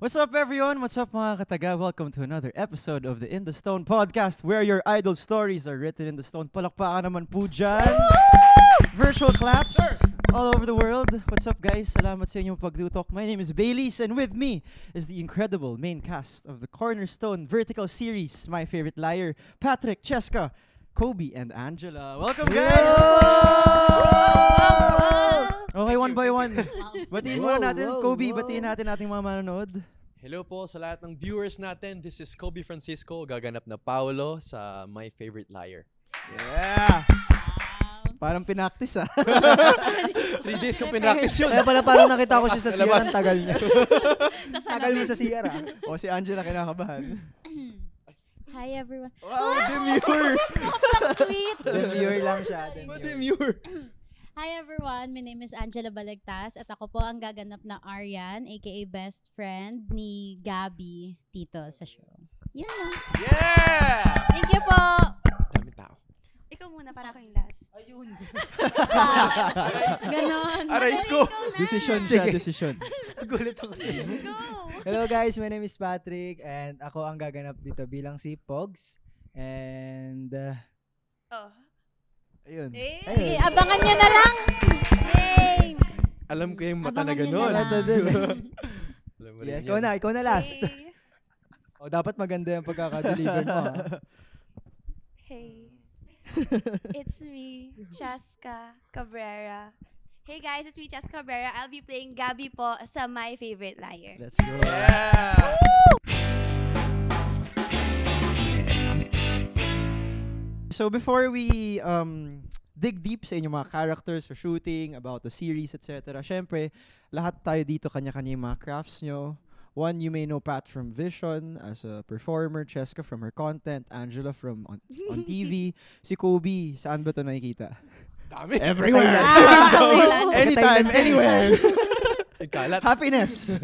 What's up, everyone? What's up, mga kataga? Welcome to another episode of the In the Stone podcast, where your idol stories are written in the stone. Palakpakan naman po dyan. Virtual claps all over the world. What's up, guys? Salamat sa inyong pagtutok. My name is Baileys, and with me is the incredible main cast of the Cornerstone Vertical Series, My Favorite Liar, Patrick, Cheska, Kobe, and Angela. Welcome, guys! Okay, one by one. Batiin muna natin. Kobe, batiin natin ating mga manonood. Hello po sa lahat ng viewers natin. This is Kobe Francisco, gaganap na Paolo sa My Favorite Liar. Yeah! Parang pinaktis, ah. 3 days kong pinaktis yun. Kaya pala parang nakita ko siya sa CR, Labas. ang tagal niya. Tagal mo sa CR, ah. O, si Angela kinakabahan. Hi everyone. Wow, demure! Sobrang sweet. Demure lang siya. Demure. Hi everyone, my name is Angela Balagtas at ako po ang gaganap na Aryan, aka best friend ni Gabby dito sa show. Yun lang. Yeah! Thank you po. Daming tao. Ikaw muna para ako yung last. Ayun. Ganon. Aray ko! Decision siya, Sige. decision. Gulit ako sa'yo. Go! Hello guys, my name is Patrick and ako ang gaganap dito bilang si Pogs. And Oh. Ayun. Sige, abangan nyo na lang. Yay! Alam ko yung mata na Abangan nyo gano'n. na lang. Alam mo Yes. rin ikaw na last. Hey. O dapat maganda yung pagkaka-deliver mo. ah. Hey. It's me, Cheska Cabrera. Hey guys, it's me, Cheska Cabrera. I'll be playing Gabby po sa My Favorite Liar. Let's go. Yeah! So before we dig deep sa inyong mga characters or shooting, about the series, etc. Syempre, lahat tayo dito kanya-kanya yung mga crafts nyo. One, you may know Pat from Vision as a performer, Cheska from her content, Angela from on TV, si Kobe, saan ba ito nakikita? Dami. Everywhere! Anytime, Thailand. anywhere! Ikalat. Happiness!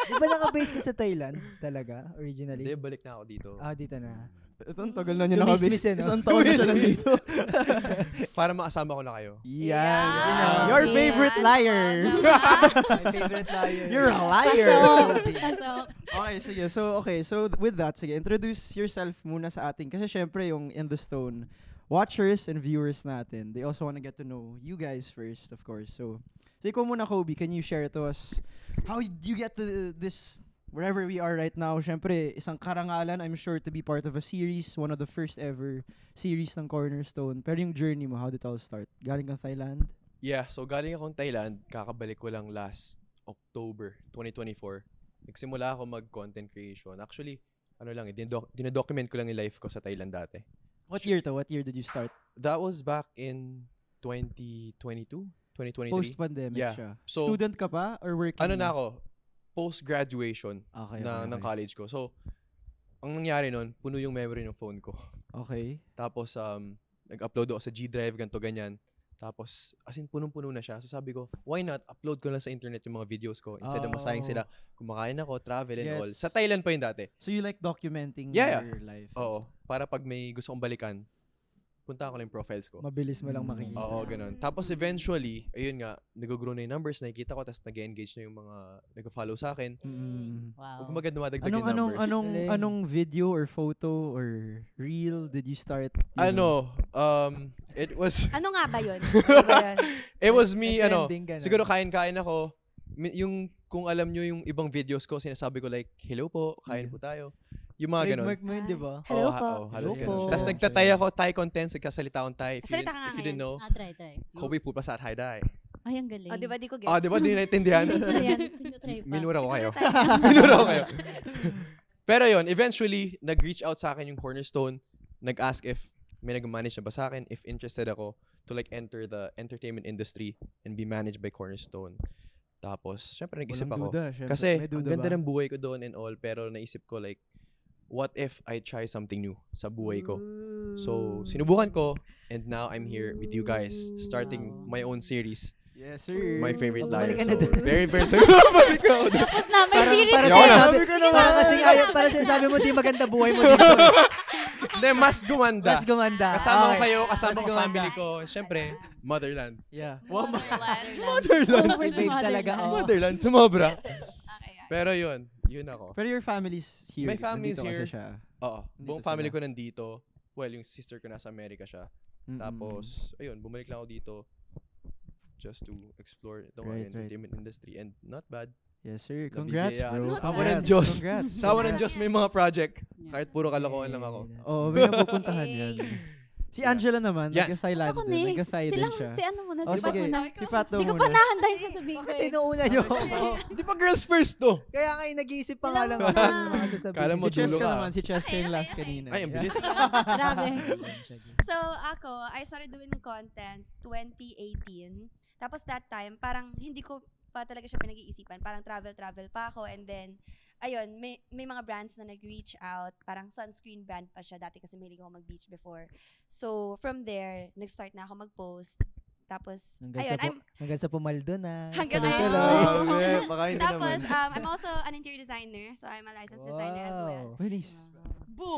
Di ba naka-base ka sa Thailand talaga, originally? Hindi, balik na ako dito. Ah, dito na. Ito, ang tagal na niya nakabase. Chumismis, eh, no? Isang taon na siya nandito. Para makasama ko na kayo. Yan. Yeah. Your Yeah. favorite liar. My favorite liar. You're a liar. Pasok. Okay, sige. So with that, sige, introduce yourself muna sa ating. Kasi syempre, yung In the Stone watchers and viewers natin, they also want to get to know you guys first, of course. So ikaw muna, Kobe, can you share to us how you get to this, wherever we are right now? Syempre, isang karangalan, I'm sure, to be part of a series, one of the first ever series ng Cornerstone. Pero yung journey mo, how did it all start? Galing kang Thailand? Yeah, so galing akong Thailand. Kakabalik ko lang last October 2024. Nagsimula ako mag-content creation. Actually, ano lang, dinadocument ko lang yung life ko sa Thailand dati. What year to? What year did you start? That was back in 2022, 2023. Post-pandemic Yeah. siya. So, Student ka pa or working? ano na ako, post-graduation Okay, ng college ko. So, ang nangyari nun, puno yung memory ng phone ko. Okay. Tapos, nag-upload ako sa G Drive, ganito, ganyan. Tapos, as in, punong-puno na siya. So, sabi ko, why not upload ko lang sa internet yung mga videos ko instead of masayang sila. Kumakain ako, travel and all. Gets. Sa Thailand pa yun dati. So you like documenting Yeah, your life? Oo. Para pag may gusto kong balikan, punta ko lang yung profiles ko. Mabilis mo lang makikita. Oo, ganun. Tapos eventually, ayun nga, nag-grow na yung numbers, nakikita ko, tapos nag-engage na yung mga nag-follow sa akin. Wow. Huwag maganda dumadagdag yung numbers. Galing. Anong video or photo or reel did you start? It was, Ano nga ba yun? Ano ba yan? it was me, Trending ganun. siguro kain-kain ako. Yung, kung alam nyo yung ibang videos ko, sinasabi ko like, hello po, kain po tayo. Yung mga ganun. Trademark mo yun, di ba? Hello Oo, po. halos Hello ganun. po. Tapos nagtatay ako, Thai content, nagkasalita akong Thai. Salita ka nga If you didn't know, Try. Kobe po pa sa Thai Dai. Ay, ang galing. O, di ba di ko gets? Ah, di ba? Di naintindihan? Ayan, try pa. Minura ko kayo. Siguro Minura ko kayo. Pero yun, eventually, nag-reach out sa akin yung Cornerstone. Nag-ask if may nag-manage na ba sa akin, if interested ako to like enter the entertainment industry and be managed by Cornerstone. Tapos, syempre nag-isip Walang ako. duda, syempre. Kasi, May ang duda ganda ba? ng buhay ko doon and all, pero naisip ko like, what if I try something new sa buhay ko? So, sinubukan ko, and now I'm here with you guys, starting my own series, Yes, sir. My Favorite Bumalik Liar. ka na So, dun. very, very, balik ako dun. Tapos na, may series Para Ayoko na. na. sinasabi, para sinasabi mo, di maganda buhay mo dito. Hindi, mas gumanda. Mas gumanda. Kasama ko Okay. kayo, kasama Mas ko gumanda. family ko. Siyempre, motherland. Yeah. Motherland. Motherland. Over Si sa babe talaga, motherland. oh. Motherland, sumobra. Okay, yeah. Pero yun, Yun ako. Pero your family's here. My family's Nandito kasi here. siya. Oo. Nandito Buong family sila. ko nandito. Well, yung sister ko nasa Amerika siya. Mm-mm. Tapos, ayun, bumalik lang ako dito just to explore the Right, entertainment industry. And not bad. Yes, sir. Nabibigay Congrats, yan. bro. Awa ng Congrats. Diyos. Congrats. Sa awa ng Congrats. Diyos, may mga project. Yeah. Kahit puro kalokohan lang ako. Oo, may napupuntahan yan. Si Angela naman, Yeah. nag-Thailand Ako din. next. Nag-Thai din Silang, siya. si ano muna, Oh, si Pat sige. muna. Si Pat daw Hindi ko muna. pa nahanda yung sasabihin ko Bakit eh. inuuna nyo? Di ba girls first to? Kaya nga nag-iisip pa Sila nga lang muna. ako ng mga sasabihin. Kala mo Si Cheska dulo ka. naman. Si Cheska yung Okay, last okay. kanina. Ay, ang bilis. Grabe. So, ako, I started doing content 2018. Tapos that time, parang hindi ko pa talaga siya pinag-iisipan. Parang travel pa ako. And then, ayun, may mga brands na nag-reach out. Parang sunscreen brand pa siya. Dati kasi mahilig ako mag-beach before. So, from there, nag-start na ako mag-post. Tapos, Hanggang sa pumaldo na. Hanggang Tuloy-tuloy. ngayon. Grabe, baka hindi Tapos, naman. I'm also an interior designer. So, I'm a licensed designer as well. Bilis.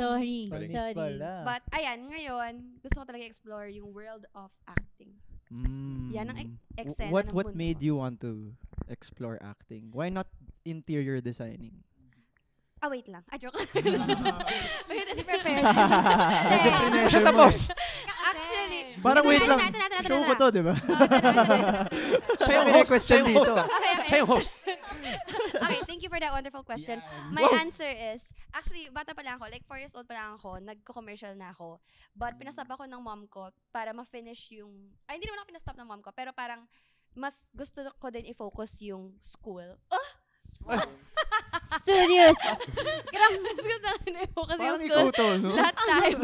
Sorry. Galing. Panis Sorry. pala. But, ayan, ngayon, gusto ko talaga explore yung world of acting. Yan ang eksena ng What mundo made ko. you want to explore acting? Why not interior designing? Ah, wait lang. Joke. Wait, Prepared. Medyo Hindi. pressure mo. Tapos! Actually, Parang ito wait na, lang. ito na. Show ko to, di ba? Oh, ito na. Siya yung May host. question Siya yung host. dito. ah. Okay. Siya yung host. Okay, thank you for that wonderful question. My answer is, actually, bata pa lang ako, like 4 years old pa lang ako, nagko-commercial na ako. But pinastop ako ng mom ko para ma-finish yung, hindi naman ako pinastop ng mom ko, pero parang mas gusto ko din i-focus yung school. Studios. Mas gusto ko din i-focus yung Parang school. ikaw to, no? That time.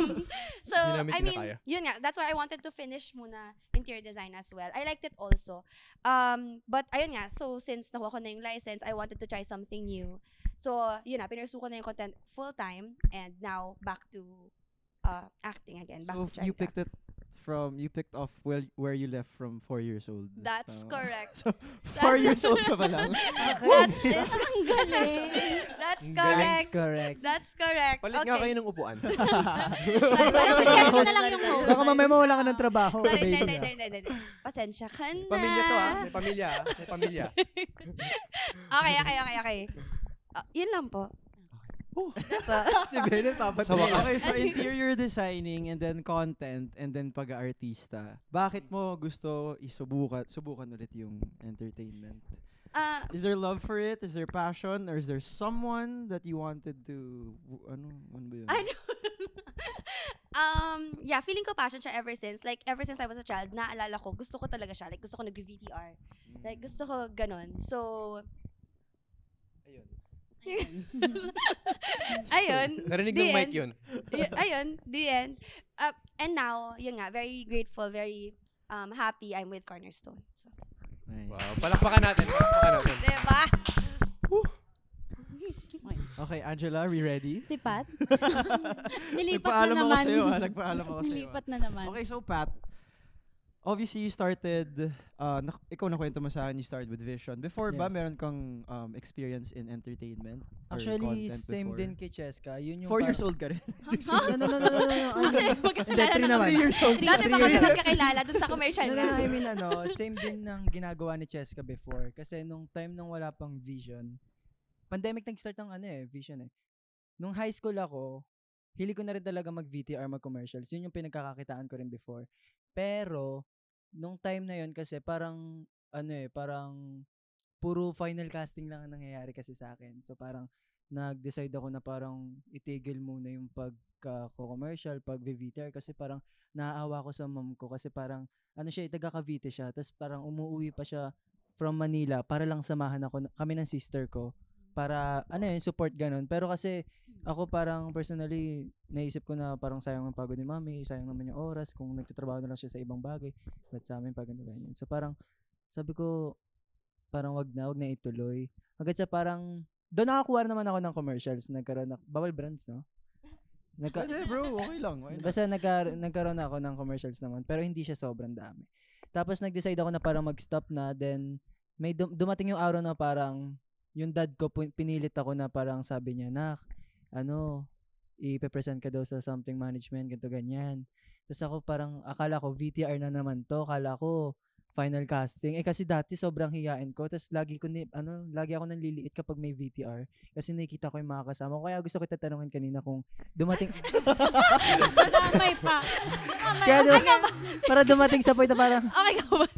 So, Hindi namin I mean, kinakaya. yun nga, that's why I wanted to finish muna interior design as well. I liked it also. But ayun nga, so since nakuha ko na yung license, I wanted to try something new. So, yun na, pinursu ko na yung content full-time and now back to acting again. Back So to trying you to picked it from, you picked off where you left from 4 years old. That's Tama. correct. So, 4 years old ka pa lang. That is, Ang galing. that's Ang correct. Correct. That's correct. Palit nga kayo ng upuan. Parang si Cheska na lang yung host. Baka mamaya mawala ka ng trabaho. Sorry, Baby. hindi. Pasensya ka na. Pamilya to ah. May pamilya ah. May pamilya. Okay. Yun lang po. That's all. Si Belen, Sa wakas. Okay, so interior designing and then content and then pag-artista. Bakit mo gusto subukan ulit yung entertainment? Is there love for it? Is there passion? Or is there someone that you wanted to, ano ba yun? I don't yeah, feeling ko passion siya ever since. Like, ever since I was a child, naalala ko, gusto ko talaga siya. Like, gusto ko nag-VTR. Like, gusto ko ganun. So, ayun. Narinig The ng mic end. yun. Ayun, the end. And now, yun nga, very grateful, very happy I'm with Cornerstone. So, Nice. Wow. Palakpakan natin. diba? Okay, Angela, are we ready? Si Pat. Nilipat Nagpaalam na ako naman. sa'yo, Nagpaalam ako sa'yo. Nilipat na naman. Okay, so Pat, obviously you started, ikaw nakwento mo sa akin, you started with Vision. Before ba, Yes. meron kang experience in entertainment? or Actually, content same before? din kay Cheska. Yun yung 4 years old ka rin? No. Actually, Hindi, magkakilala 3 na naman. kami. Dati pa kami years. magkakilala dun sa commercial No, na. I mean, same din ng ginagawa ni Cheska before. Kasi nung time nung wala pang Vision, pandemic nag-start ng Vision eh. Nung high school ako, hili ko na rin talaga mag-VTR, mag-commercials. Yun yung pinagkakakitaan ko rin before. Pero, nung time na yun kasi parang, parang puro final casting lang ang nangyayari kasi sa akin. So parang, nag-decide ako na parang itigil muna yung pagka-commercial, pag-VTR kasi parang naaawa ko sa mom ko kasi parang, taga Cavite siya. Tapos parang umuwi pa siya from Manila para lang samahan kami ng sister ko para support ganun. Pero kasi ako parang personally naisip ko na parang sayang ang pagod ni mami, sayang naman yung oras kung nagtatrabaho na lang siya sa ibang bagay. But sa amin pag ganyan. So parang sabi ko parang wag na ituloy. Hanggang sa parang doon nakakuha naman ako ng commercials, nagkaroon bawal brands, no? Hindi bro, okay lang. Basta nagkaroon ako ng commercials naman pero hindi siya sobrang dami. Tapos nag-decide ako na parang mag-stop na, then may dumating yung araw na parang yung dad ko pinilit ako na parang sabi niya, "Nak, i-present ka daw sa something management, ganito ganyan." Tapos ako parang akala ko VTR na naman to, akala ko final casting. Kasi dati sobrang hiyain ko. Tapos lagi ako nanliliit kapag may VTR. Kasi nakikita ko yung mga kasama ko. Kaya gusto kita tanungin kanina kung dumating... Damay pa. Kaya para dumating sa point na parang... Okay ka ba?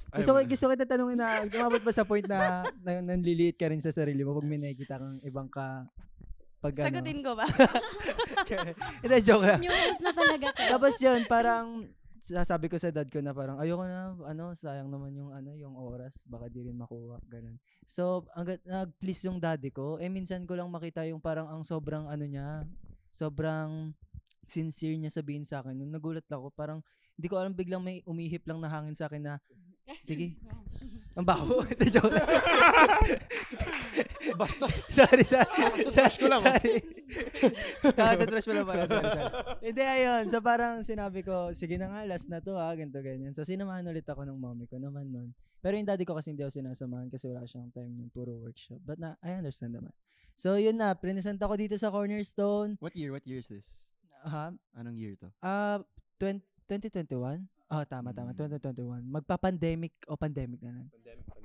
Gusto kita tanungin na dumabot ba sa point na nanliliit ka rin sa sarili mo pag may nakikita kang ibang Sagutin ko ba? Hindi, joke lang. New host na talaga to. Tapos yun, parang sasabi ko sa dad ko na parang ayoko na, sayang naman yung oras, baka di rin makuha, ganun. So, hanggat nag-please yung daddy ko, minsan ko lang makita yung parang ang sobrang sobrang sincere niya sabihin sa akin. Nung nagulat ako, parang hindi ko alam, biglang may umihip lang na hangin sa akin na, sige, ang baho. Joke lang. Bastos. Sorry. Trash ko lang. Sorry. Kakatrash mo lang pala. Sorry. Hindi, ayun. So, parang sinabi ko, sige na nga, last na to ganito, ganyan. So, sinamahan ulit ako ng mommy ko naman nun. Pero yung daddy ko kasi hindi ako sinasamahan kasi wala siyang time ng puro workshop. But I understand naman. So, yun na. Present ako dito sa Cornerstone. What year is this? Anong year to? 2021? Tama. 2021. Magpa-pandemic o pandemic na lang.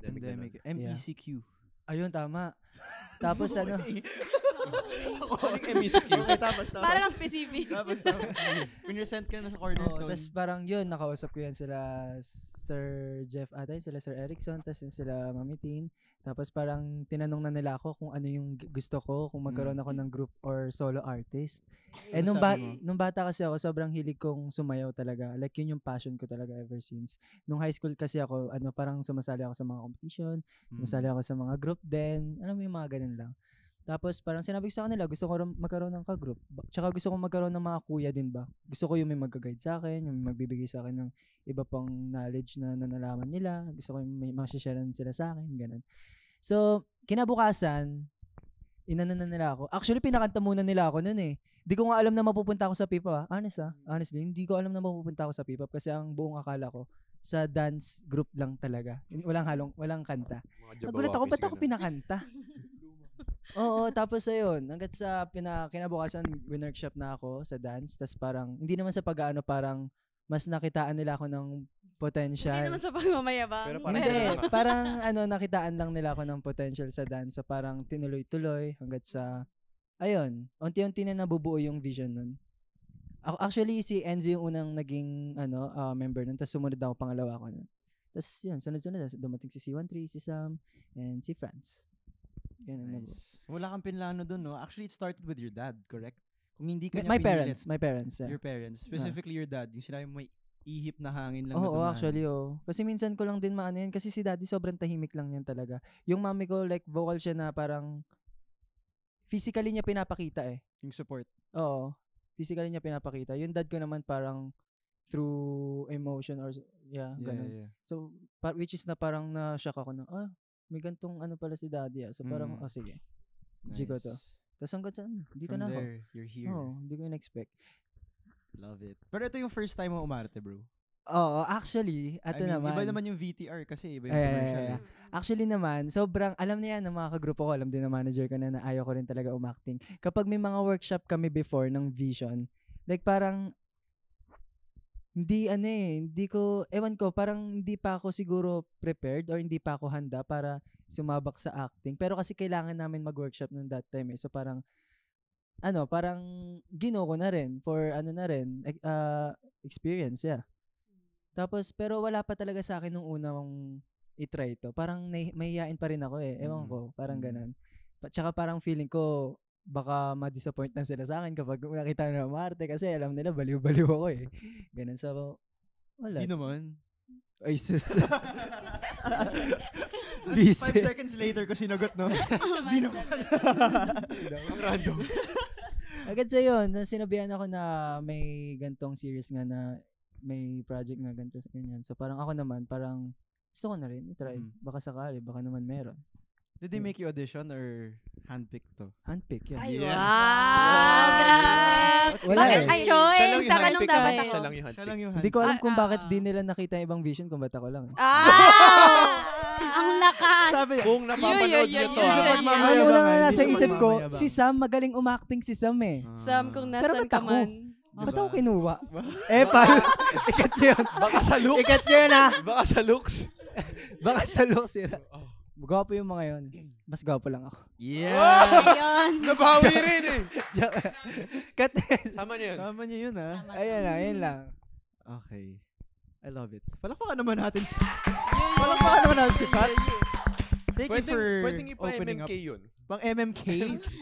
Pandemic. MECQ. Ayun, tama. Tapos MECQ. Okay, tapos. Parang specific. Tapos. Pinresent ka na sa Cornerstone. Tapos parang yun, nakausap ko yan sila Sir Jeff Atay, sila Sir Erickson, tapos yun sila Mami Teen. Tapos parang tinanong na nila ako kung ano yung gusto ko, kung magkaroon ako ng group or solo artist. Nung bata kasi ako, sobrang hilig kong sumayaw talaga. Like yun yung passion ko talaga ever since. Nung high school kasi ako, parang sumasali ako sa mga competition, sumasali ako sa mga group din. Alam mo yung mga ganun lang. Tapos parang sinabi ko sa kanila, gusto ko magkaroon ng ka-group. Tsaka gusto ko magkaroon ng mga kuya din ba? Gusto ko yung may mag-guide sa akin, yung may magbibigay sa akin ng iba pang knowledge na nalaman nila. Gusto ko yung may masasharean sila sa akin, ganun. So, kinabukasan, inana na nila ako. Actually, pinakanta muna nila ako nun eh. Di ko nga alam na mapupunta ako sa P-pop. Honestly, hindi ko alam na mapupunta ako sa P-pop kasi ang buong akala ko sa dance group lang talaga. Walang kanta. Nagulat ako, ba't ako pinakanta? Oo, tapos ayun, hanggat sa kinabukasan, winworkshop na ako sa dance. Tapos parang, hindi naman sa pag-aano, parang mas nakitaan nila ako ng potential. Hindi naman sa pagmamayabang. Pero parang nakitaan lang nila ako ng potential sa dance. So parang tinuloy-tuloy hanggat sa, ayun, unti-unti na nabubuo yung vision nun. Actually, si Enzo yung unang naging member nun. Tapos sumunod ako, pangalawa ko nun. Tapos yun, sunod-sunod. Dumating si C13, si Sam, and si Franz. Yan ang nabuo. Wala kang pinlano dun, no? Actually, it started with your dad, correct? Kung hindi ka My parents, yeah. Your parents. Specifically your dad. Yung sila yung may ihip na hangin lang na Oo, dumaan. actually, Kasi minsan ko lang din maano yan. Kasi si daddy sobrang tahimik lang yan talaga. Yung mami ko, like, vocal siya na parang physically niya pinapakita eh. Yung support. Oo. Physically niya pinapakita. Yung dad ko naman parang through emotion or ganun. Yeah. So, which is na parang na-shock ako na, may gantong pala si daddy. So, parang, sige. G ko to. Tapos hanggang saan? Dito From na ako. there, you're here. Hindi ko in-expect. Love it. Pero ito yung first time mo umarte, bro. Oo, actually, naman. Iba naman yung VTR kasi, iba yung commercial. Yeah. Actually naman, sobrang, alam niya ng mga kagrupo ko, alam din ng manager ko na ayaw ko rin talaga umacting. Kapag may mga workshop kami before ng Vision, like parang, parang hindi pa ako siguro prepared or hindi pa ako handa para sumabak sa acting. Pero kasi kailangan namin mag-workshop nung that time eh. So parang, parang gino ko na rin for experience, yeah. Tapos, pero wala pa talaga sa akin nung unang i-try to. Parang mahihain pa rin ako eh. Ewan ko, parang ganun. Tsaka parang feeling ko, baka ma-disappoint na sila sa akin kapag nakita nila Marte kasi alam nila baliw-baliw ako eh. Ganun. So, wala. Di naman. Ay, sus. 5 seconds later ko sinagot, no? Di naman. Ang random. Agad sa yun, sinabihan ako na may gantong series nga na may project nga ganito sa ganyan. So parang ako naman, parang gusto ko na rin i-try. Baka sakali, baka naman meron. Did they make you audition or handpick to? Handpick, yeah. Ay, Yes. wow! Grabe! Wala Bakit? eh. Ay, Choice. Siya lang yung tatanong handpick. dapat ako. Siya lang yung Siya handpick. lang yung Hindi ko alam kung bakit Ah. di nila nakita yung ibang vision kung ba't ako lang. Ang lakas. Sabi, Kung napapanood niyo to, Yun. Ano lang na nasa Hindi isip ko, magmamayabang. si Sam, magaling umacting si Sam eh. Sam, kung Pero nasan ba't ka ako? man. Ba't ako kinuha? Paano? Ikat nyo yun. baka sa looks. Ikat nyo yun ah. Baka sa looks. Baka sa look sira. Gwapo yung mga yun. Mas gwapo lang ako. Ayun. Nabawi rin eh. Joke. Cut. Sama niyo yun. Sama niyo yun, ha? Tama, Ayan tama. lang, ayun lang. Okay. I love it. Palakpakan naman natin si... Palakpakan naman natin si Pat. Thank you for Pwedeng opening up. ipa-MMK yun. Pang MMK?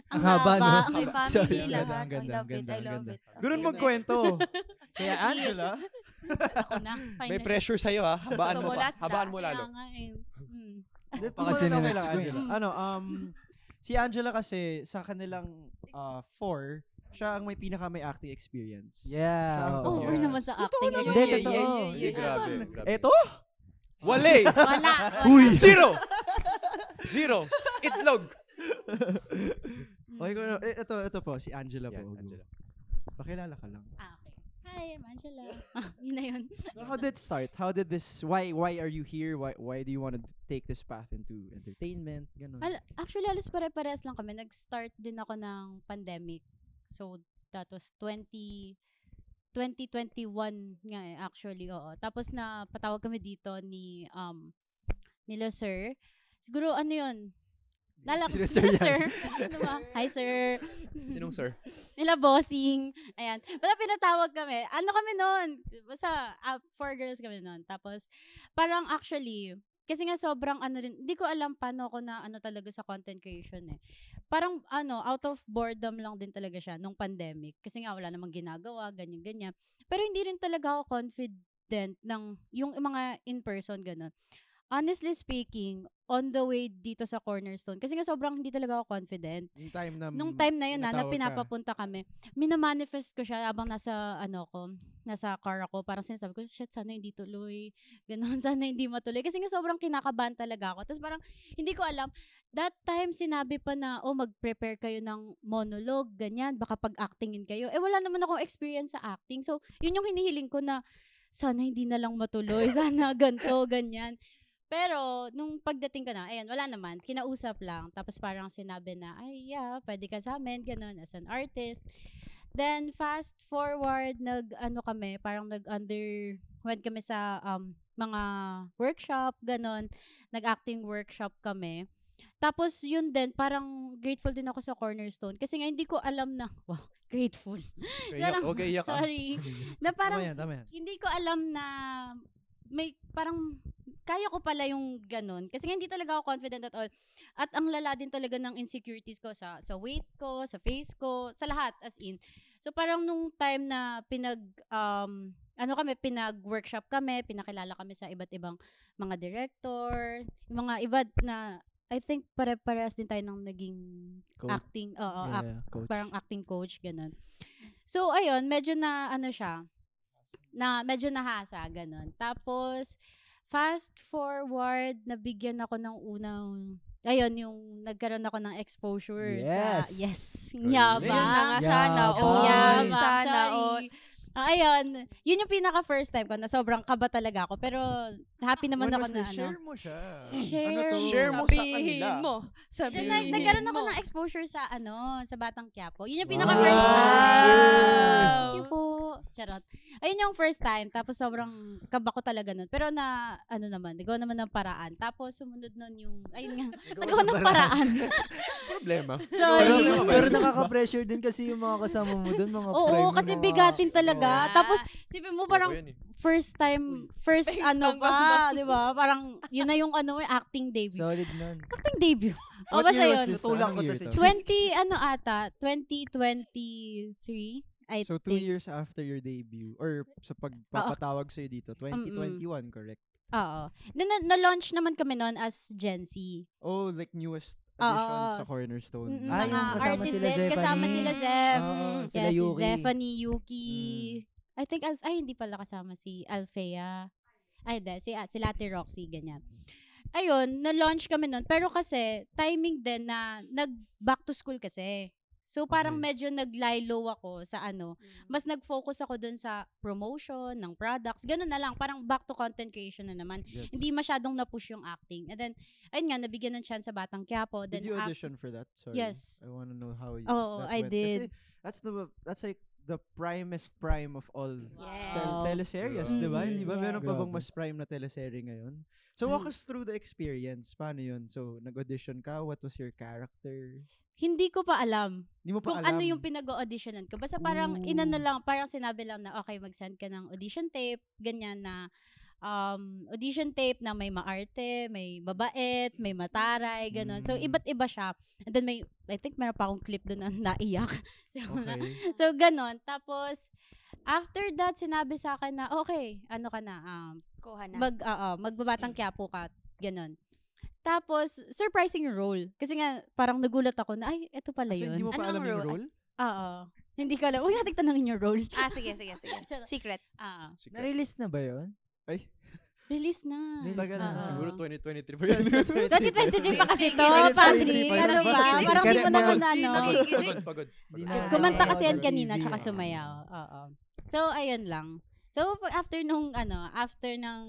Ang haba, no? haba. My Sorry, family, ang lahat. ang ganda, Ang love it. I ang love ganda. it. Ganun Okay, magkwento. Kaya Sige. Angela, Ako na. May Final. pressure sa'yo ha. Habaan Gusto mo mo pa. last na. Habaan mo Kaya lalo. nga eh. Mm. Kasi okay next lang, ko eh. Angela. Si Angela kasi sa kanilang 4, siya ang may pinaka may acting experience. Yeah. Oh, Over Yeah. naman sa acting. Hindi, experience. totoo. Hindi, grabe. Eto? Wale! Wala. Zero! Zero! Itlog! Okay ko na. Ito po, si Angela po. Yan, Angela. Pakilala ka lang. Okay. Hi, I'm Angela. Yun na yun. So how did it start? How did this, why are you here? Why do you want to take this path into entertainment? Ganun. Actually, alas pare-parehas lang kami. Nag-start din ako ng pandemic. So, that was 2021 nga eh, actually, oo. Tapos na patawag kami dito nila sir. Siguro ano yun? Sino sir yan? Sir. Ano ba? Hi, sir. Sinong sir? Nila bossing. Ayan. Basta pinatawag kami. Ano kami nun? Basta 4 girls kami nun. Tapos, parang actually, kasi nga sobrang ano rin, hindi ko alam paano ako na ano talaga sa content creation eh. Parang out of boredom lang din talaga siya nung pandemic. Kasi nga wala namang ginagawa, ganyan-ganyan. Pero hindi rin talaga ako confident ng yung mga in-person gano'n. Honestly speaking, on the way dito sa Cornerstone, kasi nga sobrang hindi talaga ako confident. Nung time na yun na tinatawag ka. pinapapunta kami, minamanifest ko siya habang nasa car ako. Parang sinasabi ko, shit, sana hindi tuloy. Ganon, sana hindi matuloy. Kasi nga sobrang kinakabahan talaga ako. Tapos parang, hindi ko alam. That time, sinabi pa na, mag-prepare kayo ng monologue, ganyan. Baka pag-actingin kayo. Wala naman akong experience sa acting. So, yun yung hinihiling ko na, sana hindi na lang matuloy. Sana ganto, ganyan. Pero, nung pagdating ko na, ayan, wala naman. Kinausap lang. Tapos parang sinabi na, ay, yeah, pwede ka sa amin, ganun, as an artist. Then, fast forward, went kami sa mga workshop, ganun. Nag-acting workshop kami. Tapos, yun din, parang grateful din ako sa Cornerstone. Kasi nga, hindi ko alam na, wow, grateful. Okay, iyak ka. Sorry. Na parang, Tama yan. hindi ko alam na may parang kaya ko pala yung ganun. Kasi nga hindi talaga ako confident at all. At ang lala din talaga ng insecurities ko sa weight ko, sa face ko, sa lahat as in. So parang nung time na pinag-workshop kami, pinakilala kami sa iba't ibang mga director, yung mga iba na I think pare-parehas din tayo ng naging Coach. acting, Coach. parang acting coach, ganun. So ayun, medyo na medyo nahasa, ganun. Tapos, fast forward, nabigyan ako ng unang, yung nagkaroon ako ng exposure Yes. Yaba. Yun na nga, Yeah, sana boys. all. Yaba. Sana Sorry. all. Ayun, yun yung pinaka first time ko na sobrang kaba talaga ako. Pero, happy naman When ako was na this? Share mo siya. Share. Ano to? Share mo sa Sabihin kanila. mo. Sabihin Nagkaroon ako mo. ng exposure sa sa Batang Quiapo. Yun yung Wow. pinaka first time. Wow. Thank you po. Charot. Ayun yung first time. Tapos sobrang kaba ko talaga nun. Pero nagawa naman ng paraan. Tapos sumunod nun yung, ayun nga, nagawa ng paraan. Problema. Pero, Sorry. pero nakaka-pressure din kasi yung mga kasama mo doon, mga Oo, prime mo, kasi mga- bigatin talaga. Oo. Tapos, sipin mo parang, Oo, yan eh. first di ba? Parang, yun na yung acting debut. Solid nun. Acting debut. What Basta year was yun. this? Tutulak Anong ko to year si to? 2023, I So, 2 think. years after your debut, or sa pagpapatawag sa'yo dito, 2021, correct? Oo. Then, na-launch naman kami noon as Gen Z. Oh, like newest Oo. addition sa Cornerstone. Ah, yung Mga kasama artist sila din. Zephanie. Kasama sila Zeph. Oo, sila Si Yuki. Zephanie, Yuki. I think, hindi pala kasama si Alfea. Si Ate Roxy, ganyan. Ayun, na-launch kami nun. Pero kasi, timing din na nag-back to school kasi. So, parang Okay. medyo nag-lie-low ako sa mas nag-focus ako dun sa promotion ng products. Ganun na lang. Parang back to content creation na naman. Gets. Hindi masyadong na-push yung acting. And then, ayun nga, nabigyan ng chance sa Batang Quiapo. Did Then you audition for that? Sorry. Yes. I want to know how Oo, that I went. did. Kasi that's like the primest prime of all Yes. teleseries, True. di ba? Mhm. Hindi ba? Meron pa bang Grabe. mas prime na teleserye ngayon? So, walk us through the experience. Paano yun? So, nag-audition ka? What was your character? Hindi ko pa alam Hindi mo pa kung alam. ano yung pinag-auditionan ko. Basta parang inano Ooh. lang, parang sinabi lang na okay, mag-send ka ng audition tape, ganyan na audition tape na may maarte, may mabait, may mataray, ganun. So, iba't iba siya. And then I think meron pa akong clip doon na naiyak. Okay. So, ganun. Tapos, after that, sinabi sa akin na, okay, ano ka na, Kuha na. magbabatang Quiapo ka, ganun. Tapos, surprising yung role. Kasi nga, parang nagulat ako na, ay, eto pala So, yun. hindi mo pa Anong alam yung role? role? Oo. Hindi ko alam. Huwag natin tanongin yung role. Sige. Charot. Secret. Secret. Na-release na ba yun? Ay, Release na. Release tagal na. na. Siguro 2023 pa yun. 2023 pa kasi to, 2023 Patrick. pa. Ano ba? Parang hindi mo Pagod. naman Hindi ano. nakikinig. Pagod. Di Pagod. na- Kumanta kasi yan TV. kanina, tsaka sumayaw. Oo. So, ayun lang. So, after ng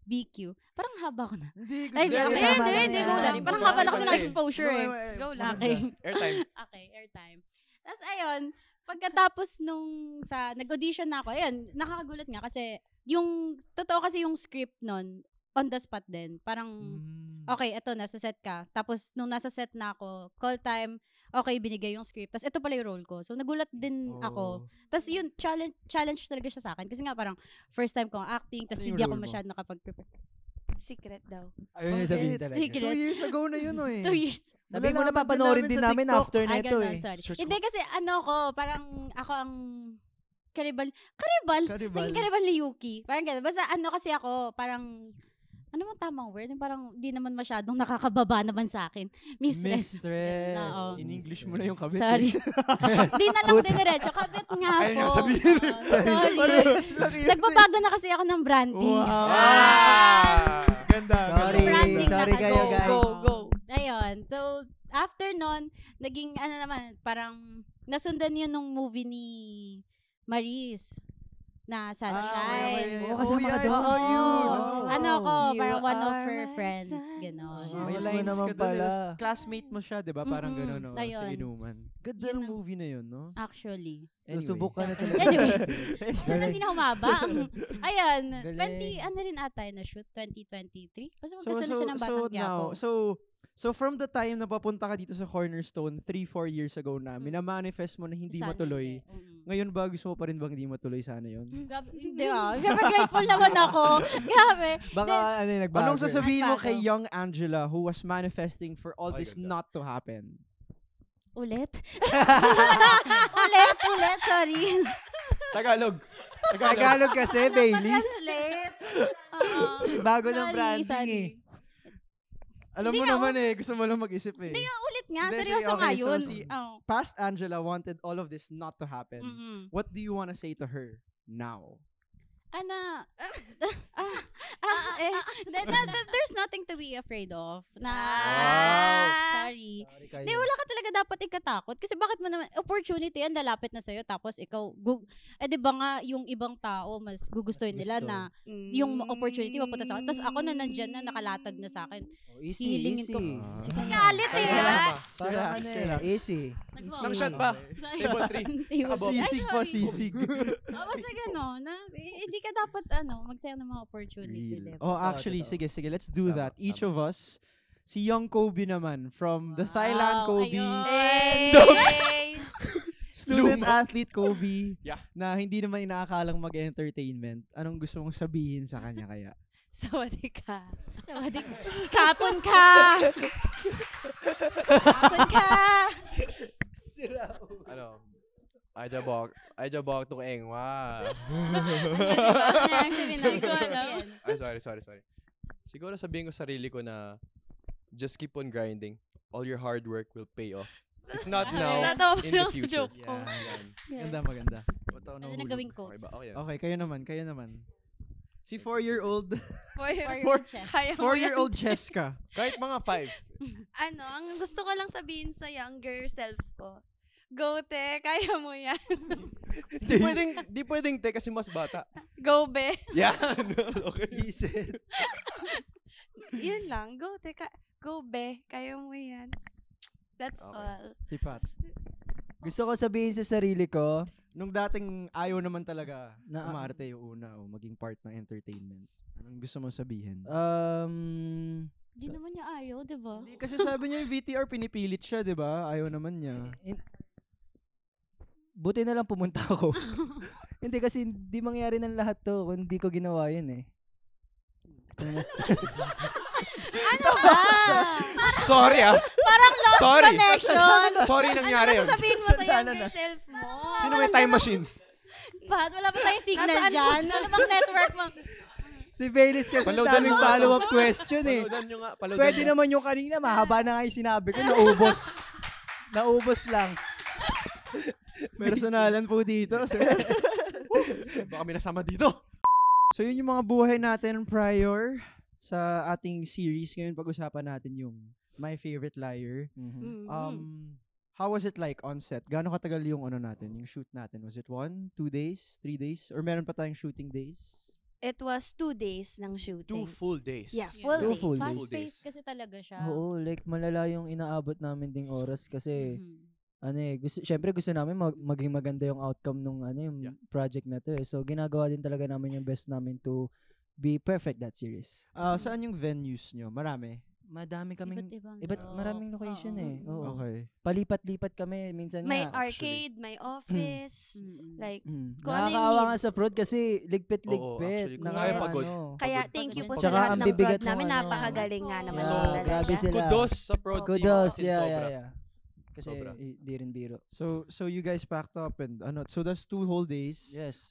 BQ, parang haba ko na. Hindi, Ay, gusto Hindi, ko. hindi, go Sorry, lang. parang Go haba na lang. kasi ng exposure eh. Go lang. Okay. Airtime. Okay, airtime. Tapos ayun, pagkatapos nag-audition na ako, ayun, nakakagulat nga kasi totoo kasi yung script nun, on the spot din. Parang, okay, eto, nasa set ka. Tapos, nung nasa set na ako, call time, okay, binigay yung script. Tapos, ito pala yung role ko. So, nagulat din ako. Tapos, yun, challenge talaga siya sa akin. Kasi nga, parang, first time ko acting, tapos Ano yung hindi ako role mo? masyado nakapag-prepare. Secret daw. Ayun yung sabihin talaga. Secret. 2 years ago na yun, eh. 2 years. Sabi mo na Nalalaman papanoorin din sa namin TikTok. after na ito ganun, eh. sorry. Search Hindi kasi parang ako ang karibal. Karibal. Naging karibal ni Yuki. Parang gano'n. Basta kasi ako, parang, ano man tamang word? Yung parang di naman masyadong nakakababa naman sa akin. Mistress. Mistress. Oo. In English mo na yung kabit. Sorry. Di na lang diniretso. Kabit nga Ayun po. nga, sabihin. Oo, sorry. Parehas lang yun. Nagbabago na kasi ako ng branding. Wow. Ganda. Sorry. Branding na Sorry kasi. kayo, guys. Go. Ayun. So, after nun, naging naman, parang nasundan yun nung movie ni Maris na Sunshine. Oo, kasi mga I saw dog. yun. Oo. Ano ako, You parang one of are her my friends. sunshine. Ganon. May May lines lines naman ka doon. pala. Classmate mo siya, di ba? Parang Mm-mm. gano'n, no? Ayun. Sa inuman. Ganda Yun ng ang- movie na yun, no? Actually. Susubok ka na talaga. Anyway. Galing. Sana hindi na humaba. Ayun. Galing. 20, ano rin ata yun na shoot? 2023? Basta magkasunod siya ng Batang Quiapo. So from the time na papunta ka dito sa Cornerstone 3-4 years ago na, minamanifest mo na hindi Sana matuloy. hindi. Mm-mm. Ngayon ba gusto mo pa rin bang hindi matuloy sana yun? Grabe, hindi Siyempre grateful naman ako. Grabe. Baka ano yung nagbago. Anong sasabihin mo Nagbago. kay young Angela who was manifesting for all Ay, this ganda. not to happen? Ulit? ulit, sorry. Tagalog. Tagalog kasi, Baileys. Ulit. Oo. Bago ng Sorry, branding sorry. eh. Alam mo Hindi nga, naman eh, gusto mo lang mag-isip eh. Ulit nga, Hindi, seryoso sige, nga okay, so yun. si- Oo. Past Angela wanted all of this not to happen. Mm-mm. What do you want to say to her now? There's nothing to be afraid of. Sorry. Sorry kayo. Di, wala ka talaga dapat ikatakot. Kasi bakit mo naman, opportunity yan, lalapit na sa'yo, tapos ikaw, di ba nga, yung ibang tao, mas gugustuhin Mas nila gusto. na yung opportunity mapunta sa akin. Tapos ako na nandyan na, nakalatag na sa akin. Oh, easy, Hihilingin ko. easy. Galit eh. Relax. Parang ano Relax. eh, easy. Isang shot pa. Table 3. Table Saka three. Ay, Sisig pa, sorry. sisig. Basta gano'n. Hindi ka dapat, magsayang ng mga opportunity. Real. diba? Oh, actually, totoo. sige, let's do Tama, that. Each tama. of us, si young Kobe naman, from the Thailand Wow, Kobe, ayun. Hey! student Luma. athlete Kobe, Yeah. na hindi naman inaakalang mag-entertainment. Anong gusto mong sabihin sa kanya kaya? Sawadee ka. Sawadee. Kapon ka! Kapon ka! Ano? Aja bok tung eng wa. Hindi ko alam. Ay, sorry. Siguro sabihin ko sarili ko na just keep on grinding. All your hard work will pay off. If not now, Natawa in the lang sa future. joke ko. Yan. Maganda. Ano na gawing Okay quotes? ba? Okay yan. Okay, kayo naman. Si 4-year-old, Kaya mo yan. 4-year-old Cheska. Kahit mga 5. Ang gusto ko lang sabihin sa younger self ko, go te, kaya mo yan. Di pwedeng te kasi mas bata. Go be. Yan. Okay. Yun lang, go te, go be, kaya mo yan. That's Okay. all. Si Pat. Gusto ko sabihin sa sarili ko, Nung dating ayaw naman talaga Na- umarte yung una o maging part ng entertainment. Anong gusto mong sabihin? Di naman niya ayaw, di ba? Hindi, kasi sabi niya yung VTR pinipilit siya, di ba? Ayaw naman niya. Buti na lang pumunta ako. Hindi kasi hindi mangyari ng lahat to kung hindi ko ginawa yun eh. Ano ba? Sorry ah. Parang lost Sorry. connection. Sorry nangyari Ano yun. sasabihin mo sa Sandala younger na. self mo? Sino may time machine? Pat, wala pa tayong signal Nasaan mo? dyan. Ano bang network mo? Si Baylis kasi Palawdan daming mo. follow-up question eh. Palawdan nyo nga. Palawdan Pwede nyo. naman yung kanina, mahaba na nga yung sinabi ko, naubos. Naubos lang. Personalan po dito. sir. Baka may nasama dito. So yun yung mga buhay natin prior sa ating series. Ngayon pag-usapan natin yung My Favorite Liar. Mhm. How was it like on set? Gaano katagal yung ano natin, yung shoot natin? Was it 1, 2 days, 3 days? Or meron pa tayong shooting days? It was 2 days ng 2 shooting. full days. Yeah, Yeah. full 2 days. full days. Fast-paced kasi talaga siya. Oo, like malala yung inaabot namin ding oras kasi Mhm. ano eh, syempre gusto namin maging maganda yung outcome nung ano yung Yeah. project na to eh. So ginagawa din talaga namin yung best namin to be perfect that series. Saan yung venues nyo? Marami? Madami kaming Iba't-ibang maraming location eh. Oo. Okay. Palipat-lipat kami minsan May nga. arcade, may office. Mm-mm. Like, Mm. Kung ano yung Nakakaawa need. nga sa prod kasi Oo, ligpit-ligpit. actually, kung kaya pagod. kaya Pagod. thank you po Tsaka sa lahat ang ng bibigat prod namin. nung ano. Napakagaling nga naman Yeah, po talaga. grabe sila. Kudos sa prod team. Kudos, As in, yeah, sobra. yeah. Kasi Sobra. di rin biro. So you guys packed up and so that's 2 whole days. Yes.